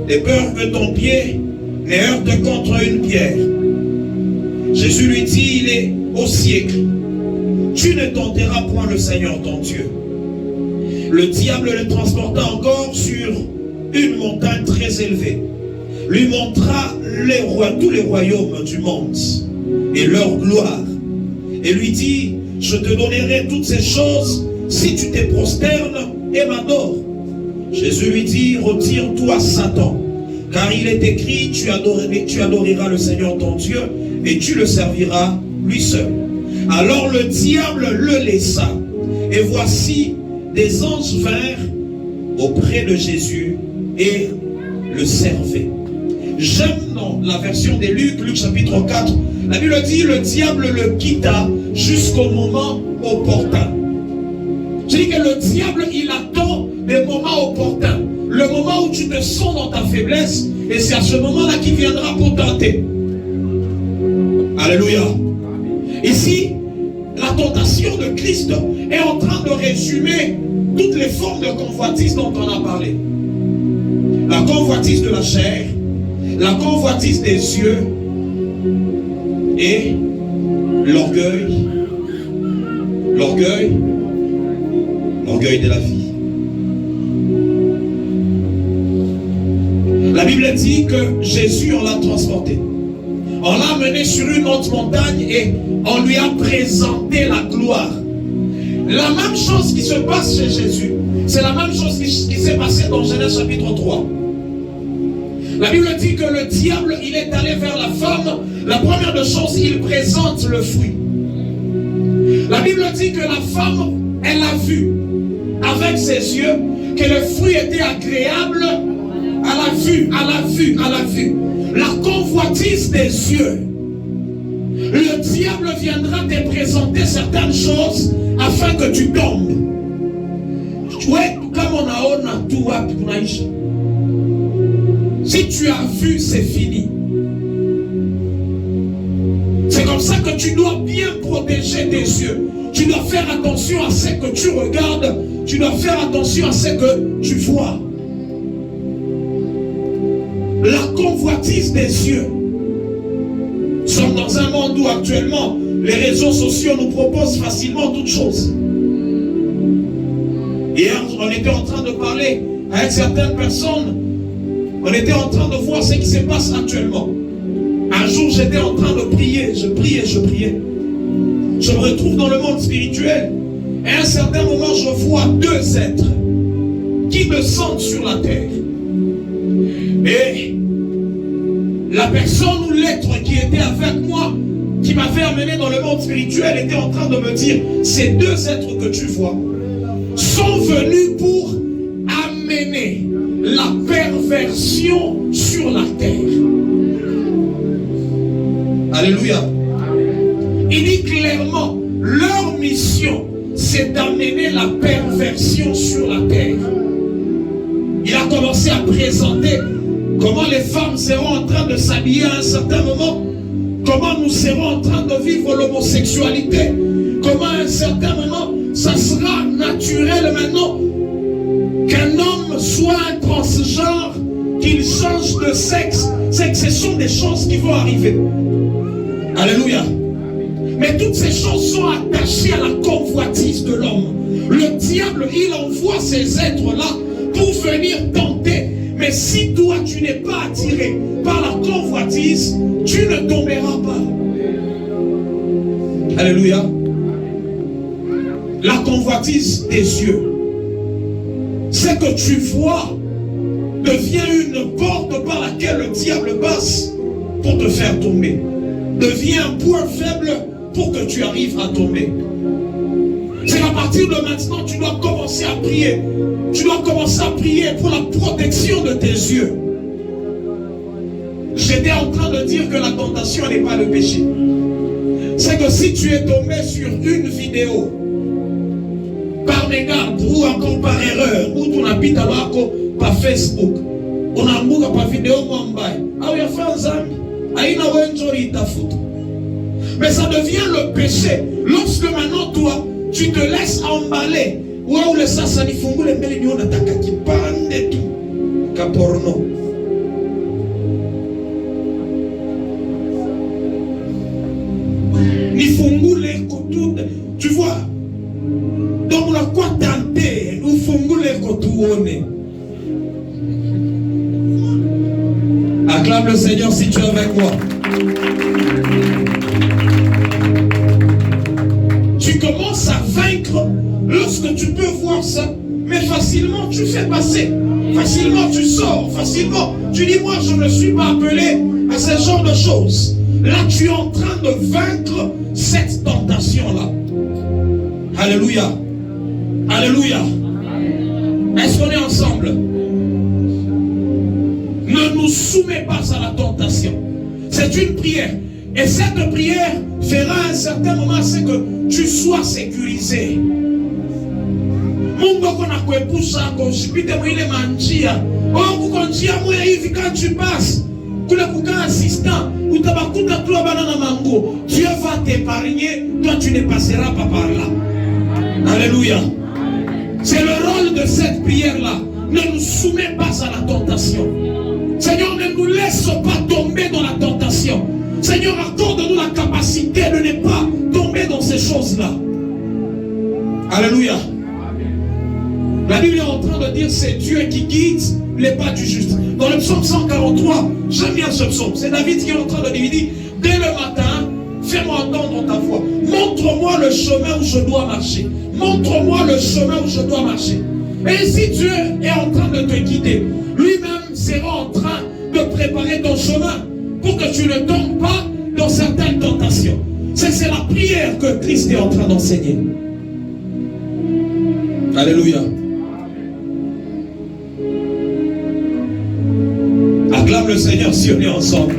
de peur que ton pied ne heurte contre une pierre. Jésus lui dit, il est aussi écrit, tu ne tenteras point le Seigneur ton Dieu. Le diable le transporta encore sur une montagne très élevée, lui montra tous les royaumes du monde et leur gloire, et lui dit, je te donnerai toutes ces choses si tu te prosternes et m'adores. Jésus lui dit, retire-toi Satan, car il est écrit, tu adoreras le Seigneur ton Dieu et tu le serviras lui seul. Alors le diable le laissa, et voici des anges vinrent auprès de Jésus et le servaient. J'aime dans la version des Luc chapitre 4, la Bible dit, le diable le quitta jusqu'au moment opportun. Je dis que le diable, il attend des moments opportuns. Le moment où tu te sens dans ta faiblesse, et c'est à ce moment-là qu'il viendra pour tenter. Alléluia. Ici, la tentation de Christ est en train de résumer toutes les formes de convoitise dont on a parlé. La convoitise de la chair, la convoitise des yeux et l'orgueil. L'orgueil de la vie. La Bible dit que Jésus, on l'a transporté. On l'a amené sur une haute montagne et on lui a présenté la gloire. La même chose qui se passe chez Jésus, c'est la même chose qui s'est passée dans Genèse chapitre 3. La Bible dit que le diable, il est allé vers la femme. La première des choses, il présente le fruit. La Bible dit que la femme, elle a vu avec ses yeux que le fruit était agréable à la vue. La convoitise des yeux. Le diable viendra te présenter certaines choses afin que tu tombes. Si tu as vu, c'est fini. C'est comme ça que tu dois bien protéger tes yeux. Tu dois faire attention à ce que tu regardes. Tu dois faire attention à ce que tu vois. La convoitise des yeux. Nous sommes dans un monde où actuellement les réseaux sociaux nous proposent facilement toutes choses. Hier, on était en train de parler avec certaines personnes. On était en train de voir ce qui se passe actuellement. Un jour, j'étais en train de prier. Je priais. Je me retrouve dans le monde spirituel. Et à un certain moment, je vois deux êtres qui me sentent sur la terre. Et la personne ou l'être qui était avec moi, qui m'avait amené dans le monde spirituel, était en train de me dire, ces deux êtres que tu vois sont venus pour amener la perversion sur la terre. Alléluia. Il dit clairement, leur mission, c'est d'amener la perversion sur la terre. Il a commencé à présenter comment les femmes seront en train de s'habiller à un certain moment, comment nous serons en train de vivre l'homosexualité, comment à un certain moment, ça sera naturel maintenant qu'un homme soit un transgenre, qu'il change de sexe. C'est que ce sont des choses qui vont arriver. Alléluia. Mais toutes ces choses sont attachées à la convoitise de l'homme. Le diable, il envoie ces êtres-là pour venir tenter. Mais si toi, tu n'es pas attiré par la convoitise, tu ne tomberas pas. Alléluia. La convoitise des yeux, c'est que tu vois, devient une porte par laquelle le diable passe pour te faire tomber. Devient un point faible pour que tu arrives à tomber. C'est à partir de maintenant, tu dois commencer à prier. Tu dois commencer à prier pour la protection de tes yeux. J'étais en train de dire que la tentation n'est pas le péché. C'est que si tu es tombé sur une vidéo, par mégarde ou encore par erreur, ou tu habites alors par Facebook, on a un par vidéo, mais ça devient le péché lorsque maintenant toi, tu te laisses emballer. Ou le sasa ni fungu le mbele niona taka kipande tu ka porno. Ni fungu le kotu, tu vois. Donc on a quoi tenter, ou fungu le kotu one. Acclame le Seigneur si tu es avec moi. Tu commences à vaincre lorsque tu peux voir ça, mais facilement tu fais passer, facilement tu sors, facilement tu dis moi je ne suis pas appelé à ce genre de choses. Là tu es en train de vaincre cette tentation-là. Alléluia. Alléluia. Est-ce qu'on est ensemble? Ne nous soumets pas à la tentation. C'est une prière. Et cette prière fera à un certain moment c'est que tu sois sécurisé. Mungu ako na kuepusha usipite mwile manjia. Kukonjia mwe hivi quand tu passes. Kule kukaa assistant, utabakuta tu banana mango. Dieu va t'épargner, toi tu ne passeras pas par là. Alléluia. C'est le rôle de cette prière-là. Ne nous soumets pas à la tentation. Seigneur, ne nous laisse pas tomber dans la tentation. Seigneur, accorde-nous la capacité de ne pas tomber dans ces choses-là. Alléluia. La Bible est en train de dire c'est Dieu qui guide les pas du juste. Dans le psaume 143, j'aime bien ce psaume. C'est David qui est en train de dire, dès le matin, fais-moi entendre ta voix. Montre-moi le chemin où je dois marcher. Montre-moi le chemin où je dois marcher. Et si Dieu est en train de te guider, lui-même sera en train de préparer ton chemin pour que tu ne tombes pas dans certaines tentations. C'est la prière que Christ est en train d'enseigner. Alléluia. Acclame le Seigneur si on est ensemble.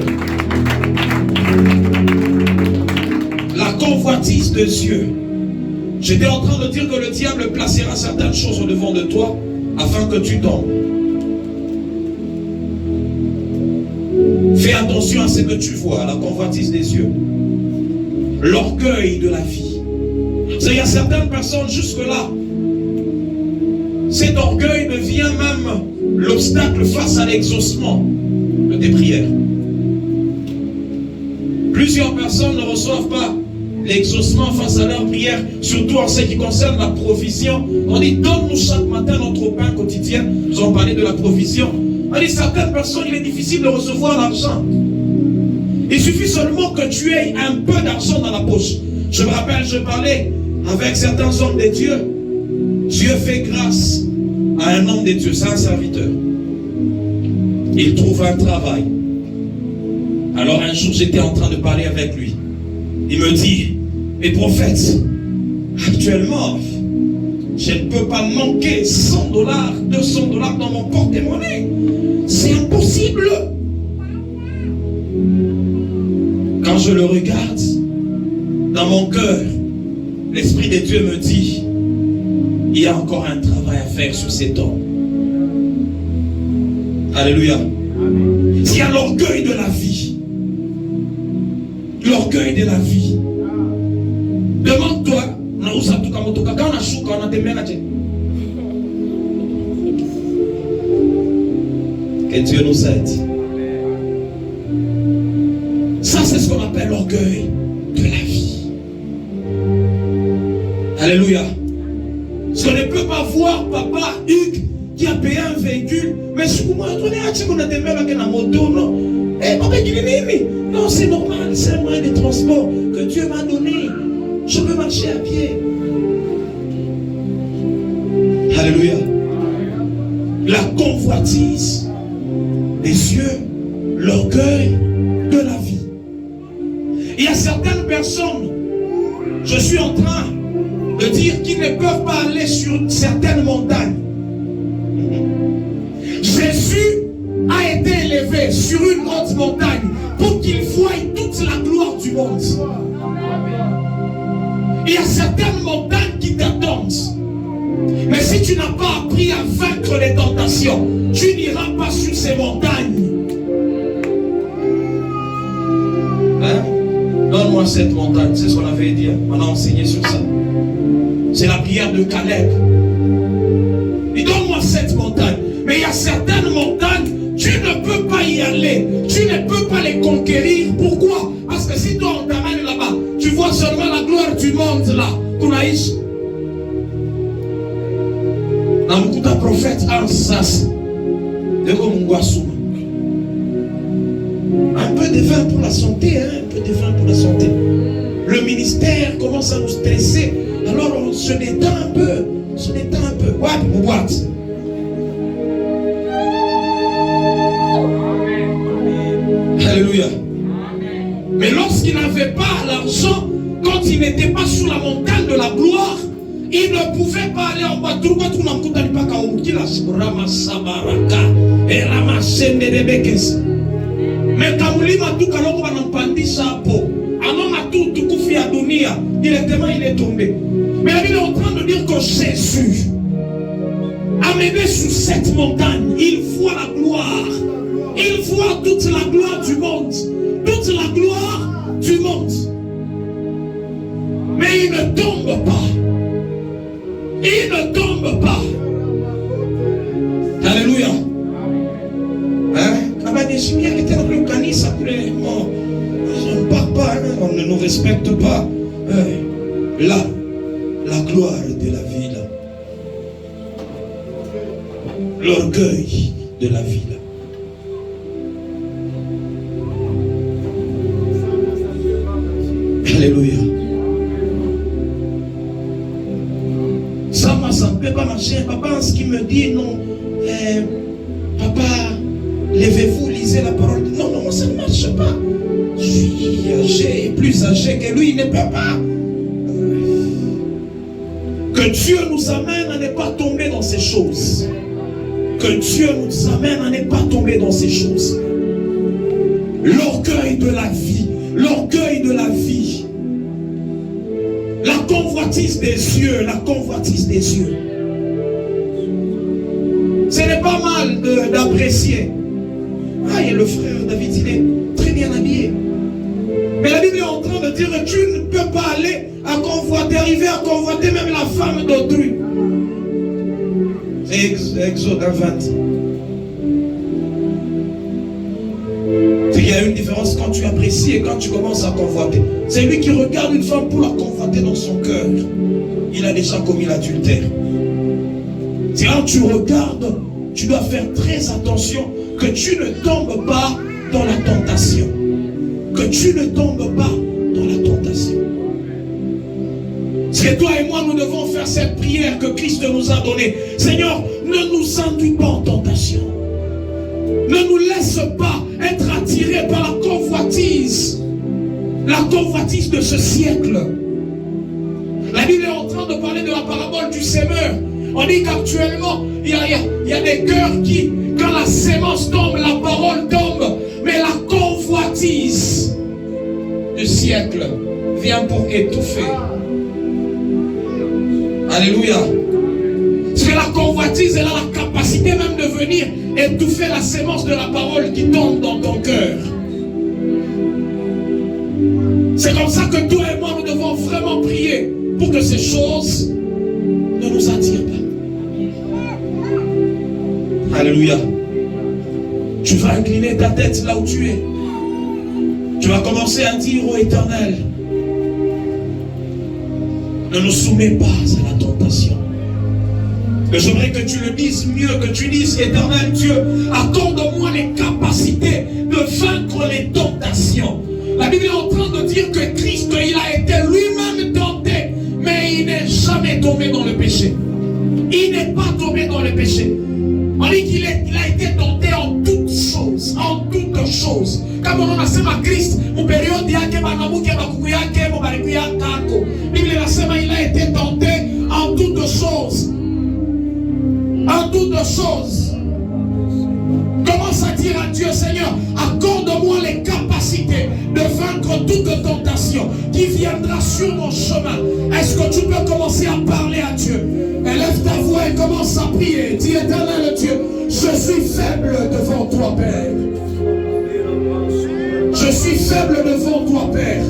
La convoitise de Dieu. J'étais en train de dire que le diable placera certaines choses au devant de toi afin que tu tombes. Fais attention à ce que tu vois, la convoitise des yeux. L'orgueil de la vie. Il y a certaines personnes jusque-là, cet orgueil devient même l'obstacle face à l'exaucement de tes prières. Plusieurs personnes ne reçoivent pas l'exaucement face à leurs prières, surtout en ce qui concerne la provision. On dit donne-nous chaque matin notre pain quotidien. Nous avons parlé de la provision. On dit certaines personnes, il est difficile de recevoir l'argent. Il suffit seulement que tu aies un peu d'argent dans la poche. Je me rappelle, je parlais avec certains hommes de Dieu. Dieu fait grâce à un homme de Dieu, c'est un serviteur. il trouve un travail. Alors un jour, j'étais en train de parler avec lui. Il me dit, mais prophète, actuellement, je ne peux pas manquer $100, $200 dans mon porte-monnaie. C'est impossible. Quand je le regarde, dans mon cœur, l'Esprit de Dieu me dit, il y a encore un travail à faire sur cet homme. Alléluia. Il y a l'orgueil de la vie. L'orgueil de la vie. Demande-toi, que Dieu nous aide. Ça, c'est ce qu'on appelle l'orgueil de la vie. Alléluia. Parce qu'on ne peut pas voir papa Hugues qui a payé un véhicule, mais si vous m'entendez, on a des mères avec la moto, non. Non, c'est normal, c'est un moyen de transport que Dieu m'a donné. Je peux marcher à pied. Alléluia. La convoitise des yeux, l'orgueil de la vie. Il y a certaines personnes, je suis en train de dire qu'ils ne peuvent pas aller sur certaines montagnes. Jésus a été élevé sur une haute montagne pour qu'il voie toute la gloire du monde. Il y a certaines montagnes qui t'attendent. Mais si tu n'as pas appris à vaincre les tentations, tu n'iras pas sur ces montagnes. Hein? Donne-moi cette montagne. C'est ce qu'on avait dit. On a enseigné sur ça. C'est la prière de Caleb. Et donne-moi cette montagne. Mais il y a certaines montagnes, tu ne peux pas y aller. Tu ne peux pas les conquérir. Pourquoi? Parce que si toi on t'amène là-bas, tu vois seulement la gloire du monde là. Kunaïs. Namkuta prophète Ansas. Un peu de vin pour la santé, hein? Un peu de vin pour la santé. Le ministère commence à nous stresser. Alors on se détend un peu. On se détend un peu. What? Alléluia. Mais lorsqu'il n'avait pas l'argent, quand il n'était pas sur la montagne de la gloire, il ne pouvait pas aller en bas. Mais directement il est tombé. Mais il est en train de dire que Jésus, amené sur cette montagne, il voit la gloire. Il voit toute la gloire du monde. Toute la gloire du monde. Mais il ne tombe pas. Il ne tombe pas. Alléluia. Hein? On ne parle pas, on ne nous respecte pas. Là, la gloire de la vie là. L'orgueil de la vie là. Alléluia. Ça ne peut pas marcher. Papa, ce qui me dit non, papa, levez-vous, lisez la parole. Non, ça ne marche pas. Je suis âgé, plus âgé que lui, il ne peut pas. Que Dieu nous amène à ne pas tomber dans ces choses. Que Dieu nous amène à ne pas tomber dans ces choses. L'orgueil de la vie. L'orgueil de la vie. La convoitise des yeux. La convoitise des yeux. Ce n'est pas mal d'apprécier. Ah, et le frère David, il est très bien habillé. Mais la Bible est en train de dire que tu ne peux pas aller à convoiter, arriver à convoiter même la femme d'autrui. C'est Exode 20. Il y a une différence quand tu apprécies et quand tu commences à convoiter. C'est lui qui regarde une femme pour la convoiter dans son cœur. Il a déjà commis l'adultère. C'est quand tu regardes, tu dois faire très attention que tu ne tombes pas dans la tentation. Que tu ne tombes pas dans la tentation. C'est toi et moi, nous devons faire cette prière que Christ nous a donnée. Seigneur, ne nous induis pas en tentation. Ne nous laisse pas être attirés par la convoitise de ce siècle. La Bible est en train de parler de la parabole du semeur. On dit qu'actuellement, il y a des cœurs qui, quand la sémence tombe, la parole tombe, mais la convoitise du siècle vient pour étouffer. Alléluia. Parce que la convoitise, elle a la capacité même de venir étouffer la sémence de la parole qui tombe dans ton cœur. C'est comme ça que toi et moi, nous devons vraiment prier pour que ces choses ne nous attirent pas. Alléluia. Tu vas incliner ta tête là où tu es. Tu vas commencer à dire au Éternel, ne nous soumets pas à la tentation. Mais j'aimerais que tu le dises mieux, que tu dises, Éternel Dieu, accorde-moi les capacités de vaincre les tentations. La Bible est en train de dire que Christ, il a été lui-même tenté, mais il n'est jamais tombé dans le péché. Il n'est pas tombé dans le péché. On dit qu'il a été tenté en toutes choses, en toutes choses. Comme on a Christ, mon période yake banamuke bakuku yake mo bariku yakako. Bible nasema il a été tenté en toutes choses. En toutes choses. Commence à dire à Dieu, Seigneur, accorde-moi les capacités de vaincre toute tentation qui viendra sur mon chemin. Est-ce que tu peux commencer à parler à Dieu? Élève ta voix et commence à prier. Dis, Éternel Dieu, je suis faible devant toi, Père. Je suis faible devant toi, Père.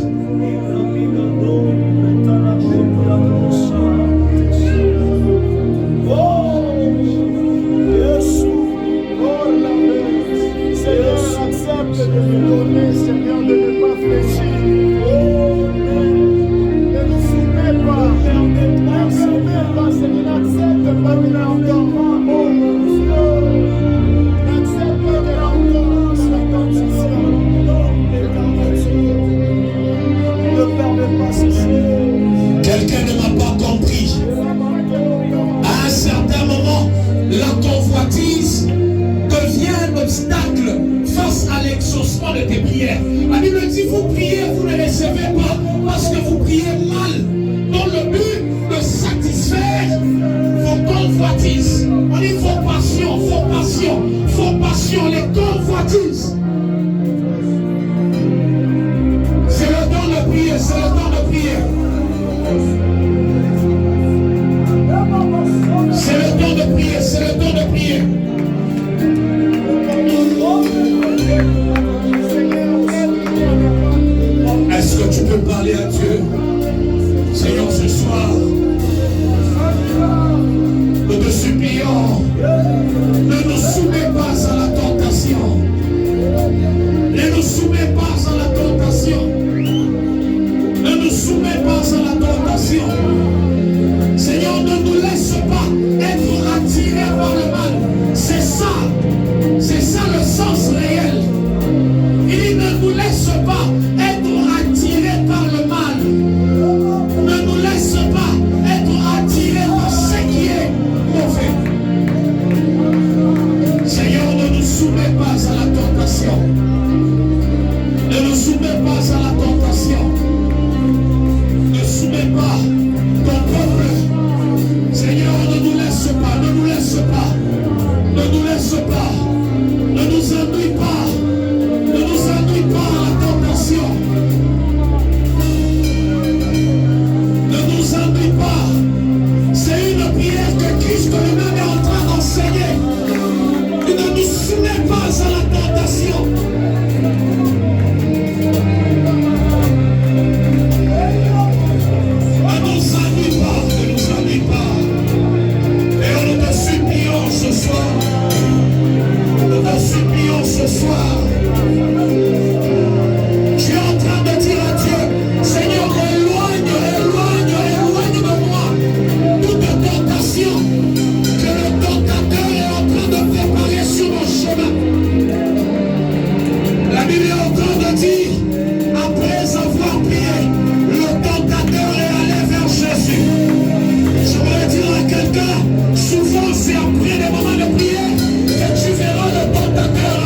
Quelqu'un ne m'a pas compris. À un certain moment, la convoitise devient un obstacle face à l'exaucement de tes prières. La Bible dit, vous priez, vous ne recevez pas parce que vous priez mal, dans le but de satisfaire vos convoitises. On dit vos passions, les convoitises. C'est le temps de prier, c'est le temps de prier. C'est le temps de prier, c'est le temps de prier. Est-ce que tu peux parler à Dieu? Seigneur, ce soir, nous te supplions, ne nous soumets pas à la tentation. Ne nous soumets pas à la tentation. Ne nous soumets pas à la tentation. Seigneur, ne nous laisse pas être attirés par le mal. C'est ça le sens réel. Il dit, ne nous laisse pas être attirés par le mal. Ne nous laisse pas être attirés par ce qui est mauvais. Seigneur, ne nous soumets pas à la tentation. Ne nous soumets pas à la tentation. Ne soumets pas ton peuple. Seigneur, ne nous laisse pas, ne nous laisse pas, ne nous laisse pas, ne nous induis pas, ne nous induis pas à la tentation. Ne nous induis pas. C'est une prière que Christ lui-même est en train d'enseigner. Il ne nous soumet pas à la tentation. Ne nous induis pas. Et nous te supplions ce soir. Nous te supplions ce soir. Tu es en train de dire à Dieu, Seigneur, éloigne de moi toute tentation que le tentateur est en train de préparer sur mon chemin. La Bible est en train de dire, après avoir prié, le tentateur est allé vers Jésus. J'aimerais dire à quelqu'un, souvent c'est après les moments de prière que tu verras le tentateur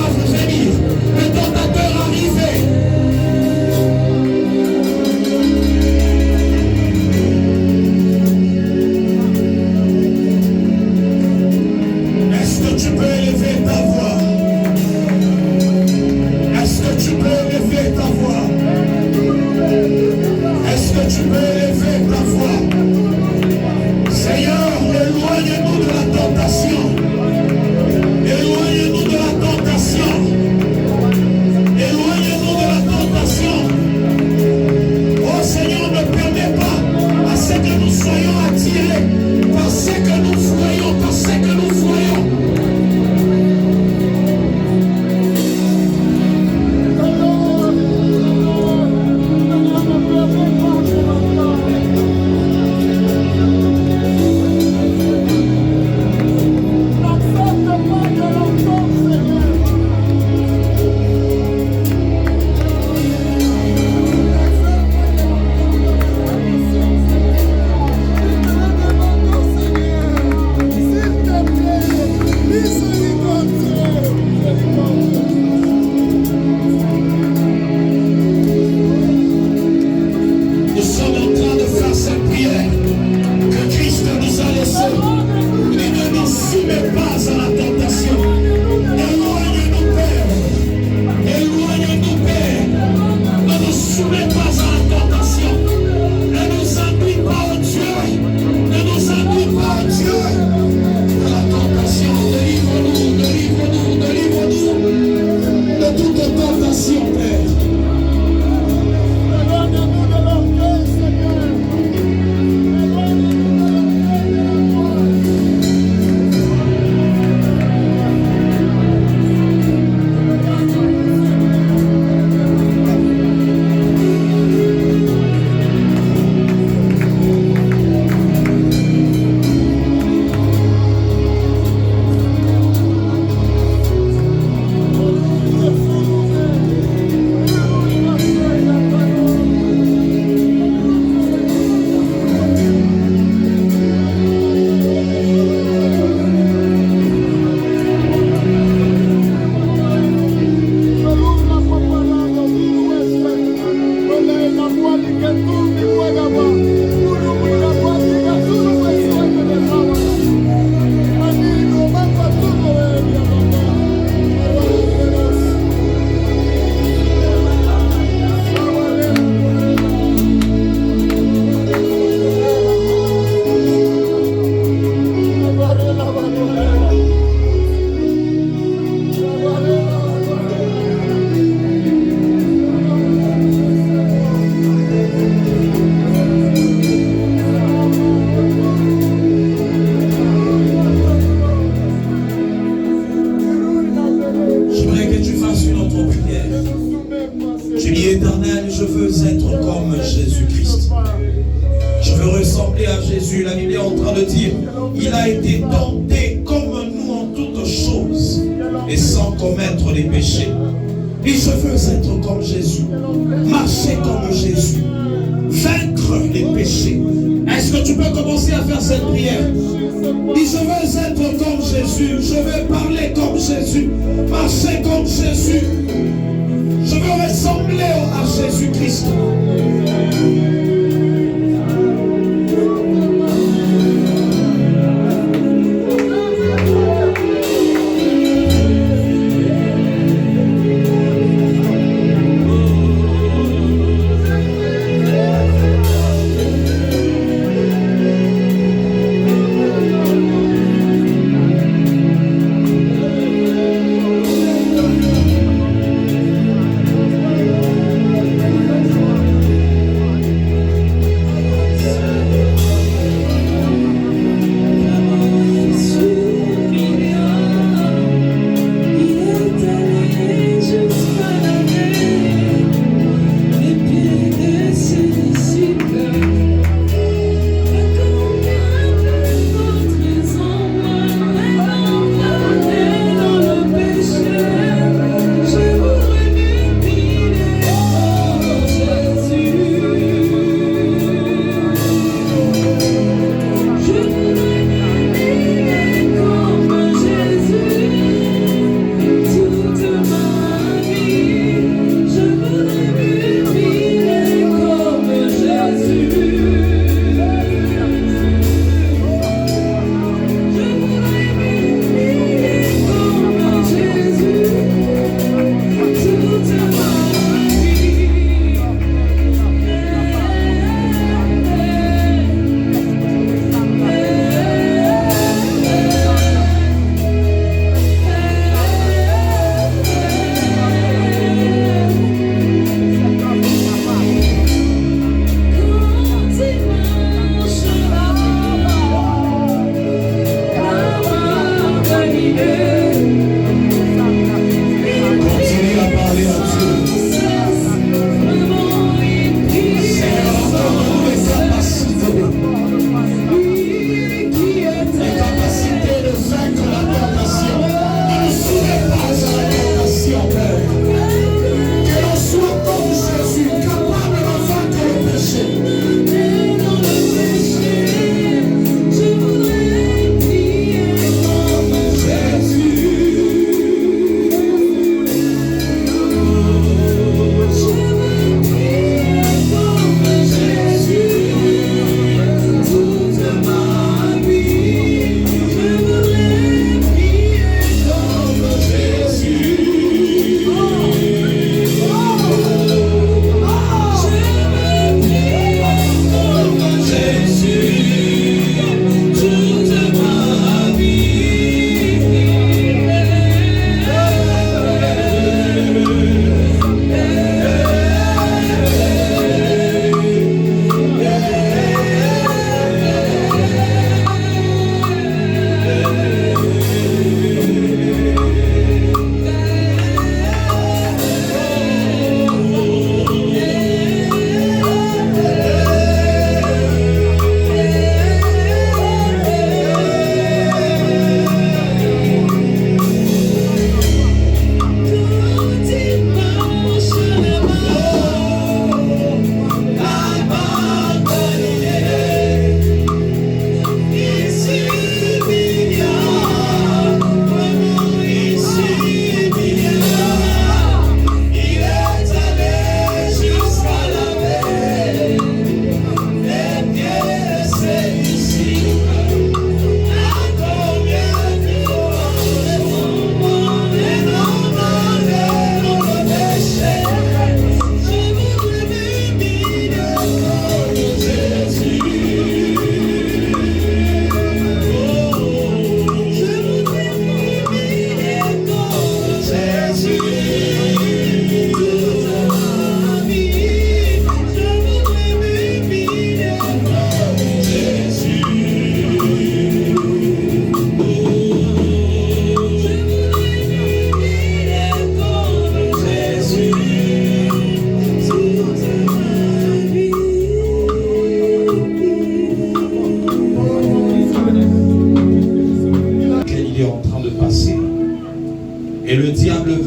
Voici notre prière. Tu dis éternel, je veux être comme Jésus-Christ. Je veux ressembler à Jésus. La Bible est en train de dire, il a été tenté comme nous en toutes choses et sans commettre les péchés. Et je veux être comme Jésus, marcher comme Jésus, vaincre les péchés. Est-ce que tu peux commencer à faire cette prière? Dis, je veux être comme Jésus, je veux parler comme Jésus, marcher comme Jésus. Je veux ressembler à Jésus-Christ.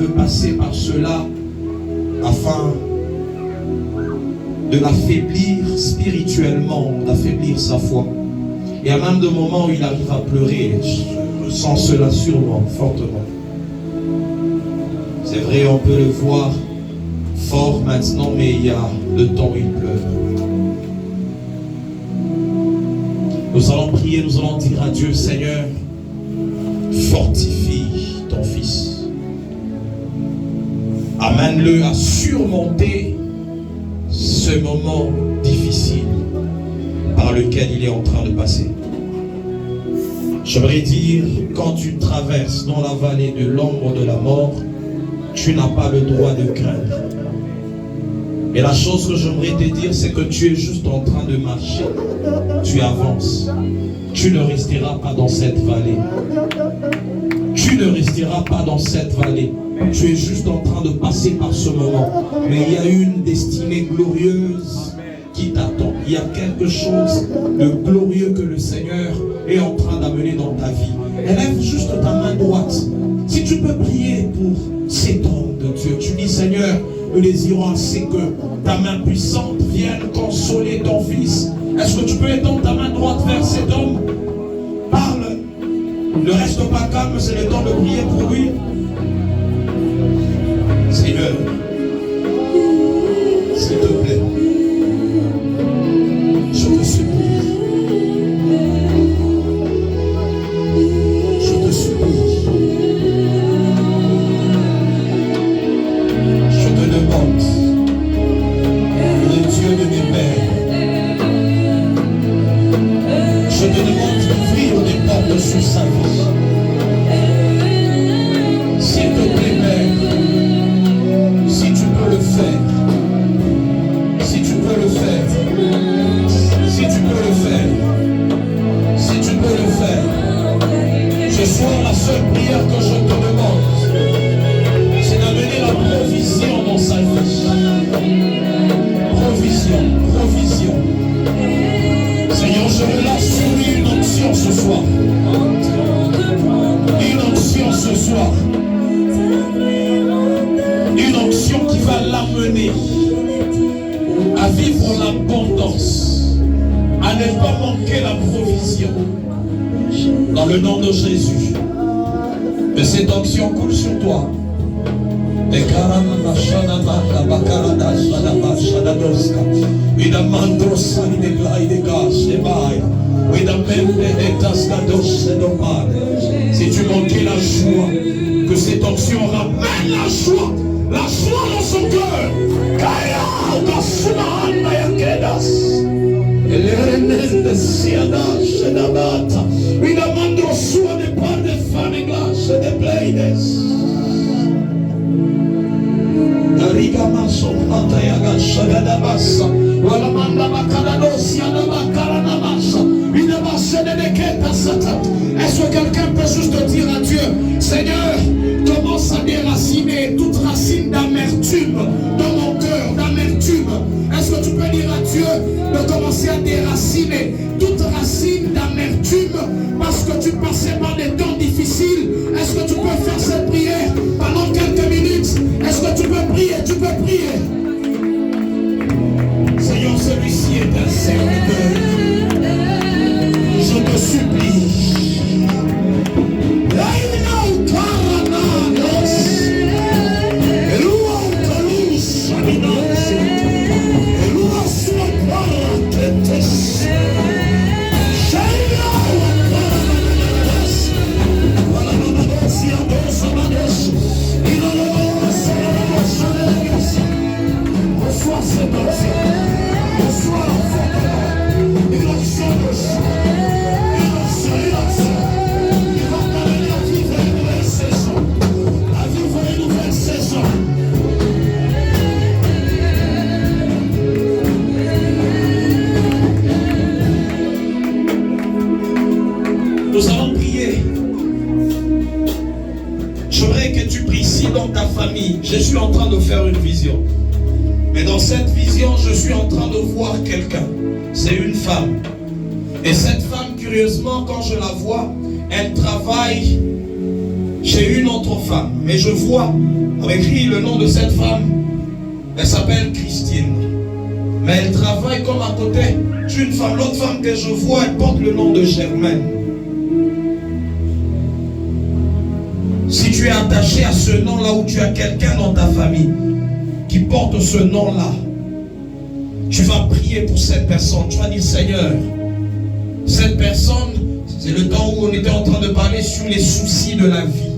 passer par cela afin de l'affaiblir spirituellement, d'affaiblir sa foi. Et à même de moments où il arrive à pleurer, je ressens cela sûrement, fortement. C'est vrai, on peut le voir fort maintenant, mais il y a le temps où il pleure. Nous allons prier, nous allons dire à Dieu, Seigneur, fortifie ton fils. Amène-le à surmonter ce moment difficile par lequel il est en train de passer. J'aimerais dire, quand tu traverses dans la vallée de l'ombre de la mort, tu n'as pas le droit de craindre. Et la chose que j'aimerais te dire, c'est que tu es juste en train de marcher. Tu avances. Tu ne resteras pas dans cette vallée. Tu ne resteras pas dans cette vallée. Tu es juste en train de passer par ce moment. Mais il y a une destinée glorieuse qui t'attend. Il y a quelque chose de glorieux que le Seigneur est en train d'amener dans ta vie. Élève juste ta main droite. Si tu peux prier pour cet homme de Dieu, tu dis, Seigneur, nous désirons assez que ta main puissante vienne consoler ton fils. Est-ce que tu peux étendre ta main droite vers cet homme? Parle. Ne reste pas calme, c'est le temps de prier pour lui. Seigneur, s'il te plaît, je te supplie. Je te supplie. Je te demande, le Dieu de mes pères, je te demande d'ouvrir des portes sur sa vie. S'il te plaît, Père, si tu peux le faire, si tu peux le faire, si tu peux le faire, si tu peux le faire, ce soir la seule prière que je te demande, c'est d'amener la provision dans sa vie. Provision, provision. Seigneur, je relâche sur lui une onction ce soir. Une onction ce soir. Une onction qui va l'amener à vivre l'abondance, à ne pas manquer la provision. Dans le nom de Jésus, que cette onction coule sur toi. Si tu manquais la joie, que cette onction ramène la joie dans son cœur. We demande sua de par de fame glace de pleides. Riga maso atayaga shagada basa. Wala manda bakara dosia na bakara na masa. Une base de neketa sata. Est-ce que quelqu'un peut juste dire à Dieu, Seigneur, commence à déraciner toute racine d'amertume dans mon cœur, d'amertume. Est-ce que tu peux dire à Dieu de commencer à déraciner toute racine d'amertume parce que tu passais par des temps difficiles? Est-ce que tu peux faire cette prière pendant quelques minutes? Est-ce que tu peux prier? Tu peux prier. Seigneur, celui-ci est un serviteur. Je te supplie. Nous allons prier. J'aimerais que tu pries ici dans ta famille. Je suis en train de faire une vision. Mais dans cette vision, je suis en train de voir quelqu'un. C'est une femme. Et cette femme, curieusement, quand je la vois, elle travaille J'ai une autre femme, mais je vois, on écrit le nom de cette femme. Elle s'appelle Christine. Mais elle travaille comme à côté d'une femme. L'autre femme que je vois, elle porte le nom de Germaine. Si tu es attaché à ce nom-là, ou tu as quelqu'un dans ta famille qui porte ce nom-là, tu vas prier pour cette personne. Tu vas dire, Seigneur, cette personne, c'est le temps où on était en train de parler sur les soucis de la vie.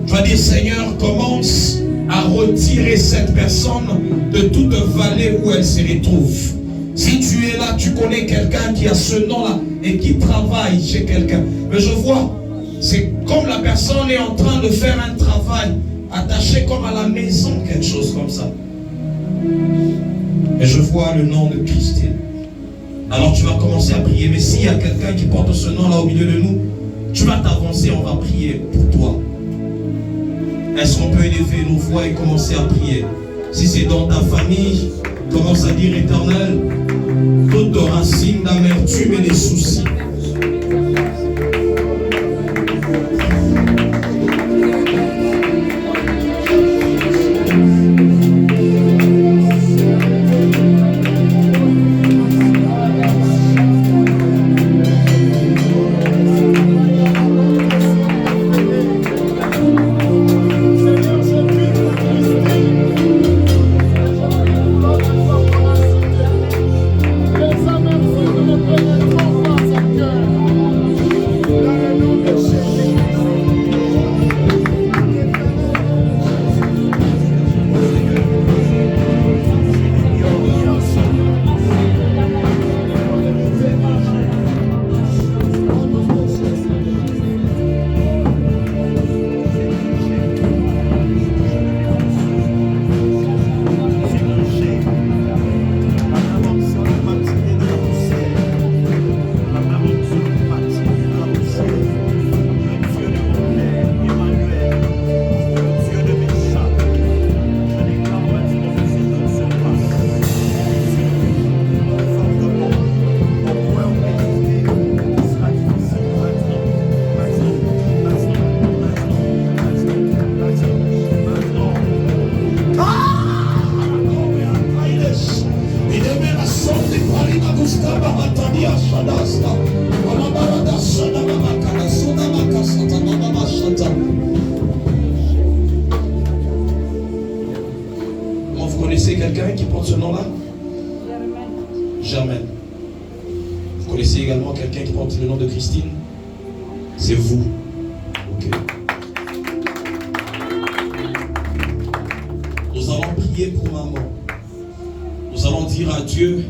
Tu vas dire, Seigneur, commence à retirer cette personne de toute vallée où elle se retrouve. Si tu es là, tu connais quelqu'un qui a ce nom-là et qui travaille chez quelqu'un. Mais je vois, c'est comme la personne est en train de faire un travail attaché comme à la maison, quelque chose comme ça. Et je vois le nom de Christine. Alors tu vas commencer à prier. Mais s'il y a quelqu'un qui porte ce nom-là au milieu de nous, tu vas t'avancer, on va prier pour toi. Est-ce qu'on peut élever nos voix et commencer à prier? Si c'est dans ta famille, commence à dire, Éternel, toute racine d'amertume et des soucis, vous connaissez quelqu'un qui porte ce nom-là? Germaine. Vous connaissez également quelqu'un qui porte le nom de Christine? C'est vous. Ok. Nous allons prier pour maman. Nous allons dire à Dieu,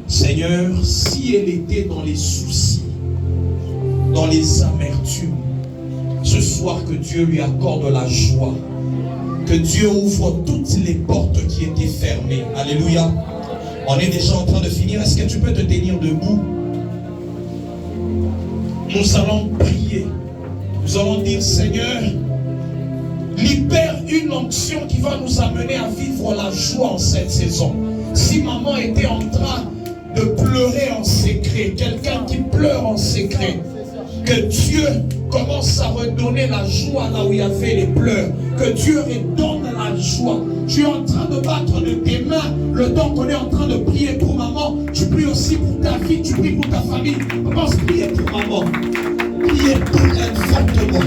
Seigneur, si elle était dans les soucis, dans les amertumes, ce soir que Dieu lui accorde la joie, que Dieu ouvre toutes les portes qui étaient fermées. Alléluia. On est déjà en train de finir. Est-ce que tu peux te tenir debout? Nous allons prier. Nous allons dire, Seigneur, libère une onction qui va nous amener à vivre la joie en cette saison. Si maman était en train de pleurer en secret, quelqu'un qui pleure en secret, que Dieu commence à redonner la joie là où il y avait les pleurs, que Dieu redonne la joie. Tu es en train de battre de tes mains le temps qu'on est en train de prier pour maman. Tu pries aussi pour ta vie, tu pries pour ta famille. Commence à prier pour maman. Priez pour elle fortement.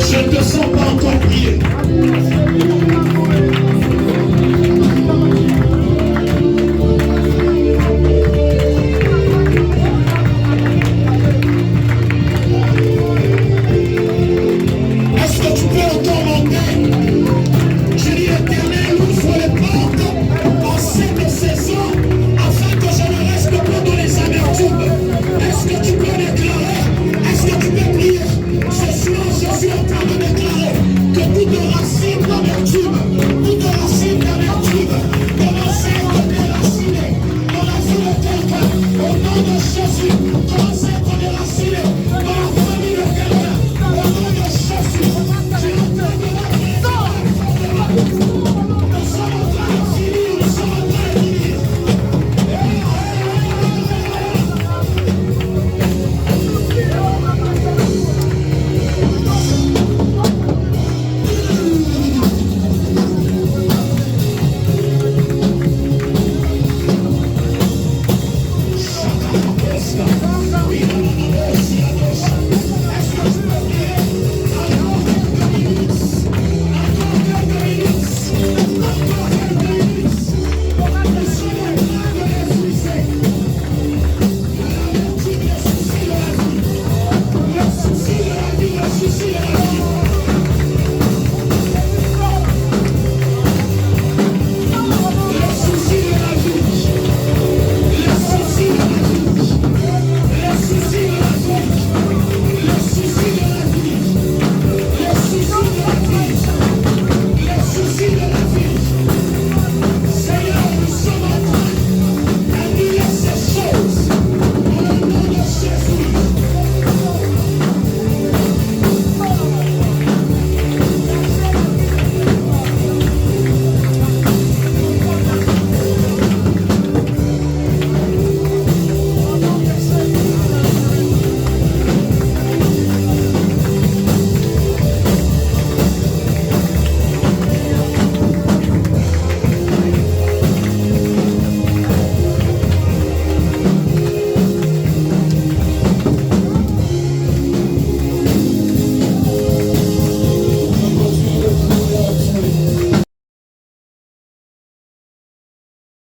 Je ne te sens pas encore prier. Est-ce que tu peux encore monter? Je dis, Éternel, ouvre les portes en cette saison afin que je ne reste pas dans les amertumes. Est-ce que tu peux déclarer? Est-ce que tu peux prier? Ce soir, je suis en train de déclarer que toute racine d'amertume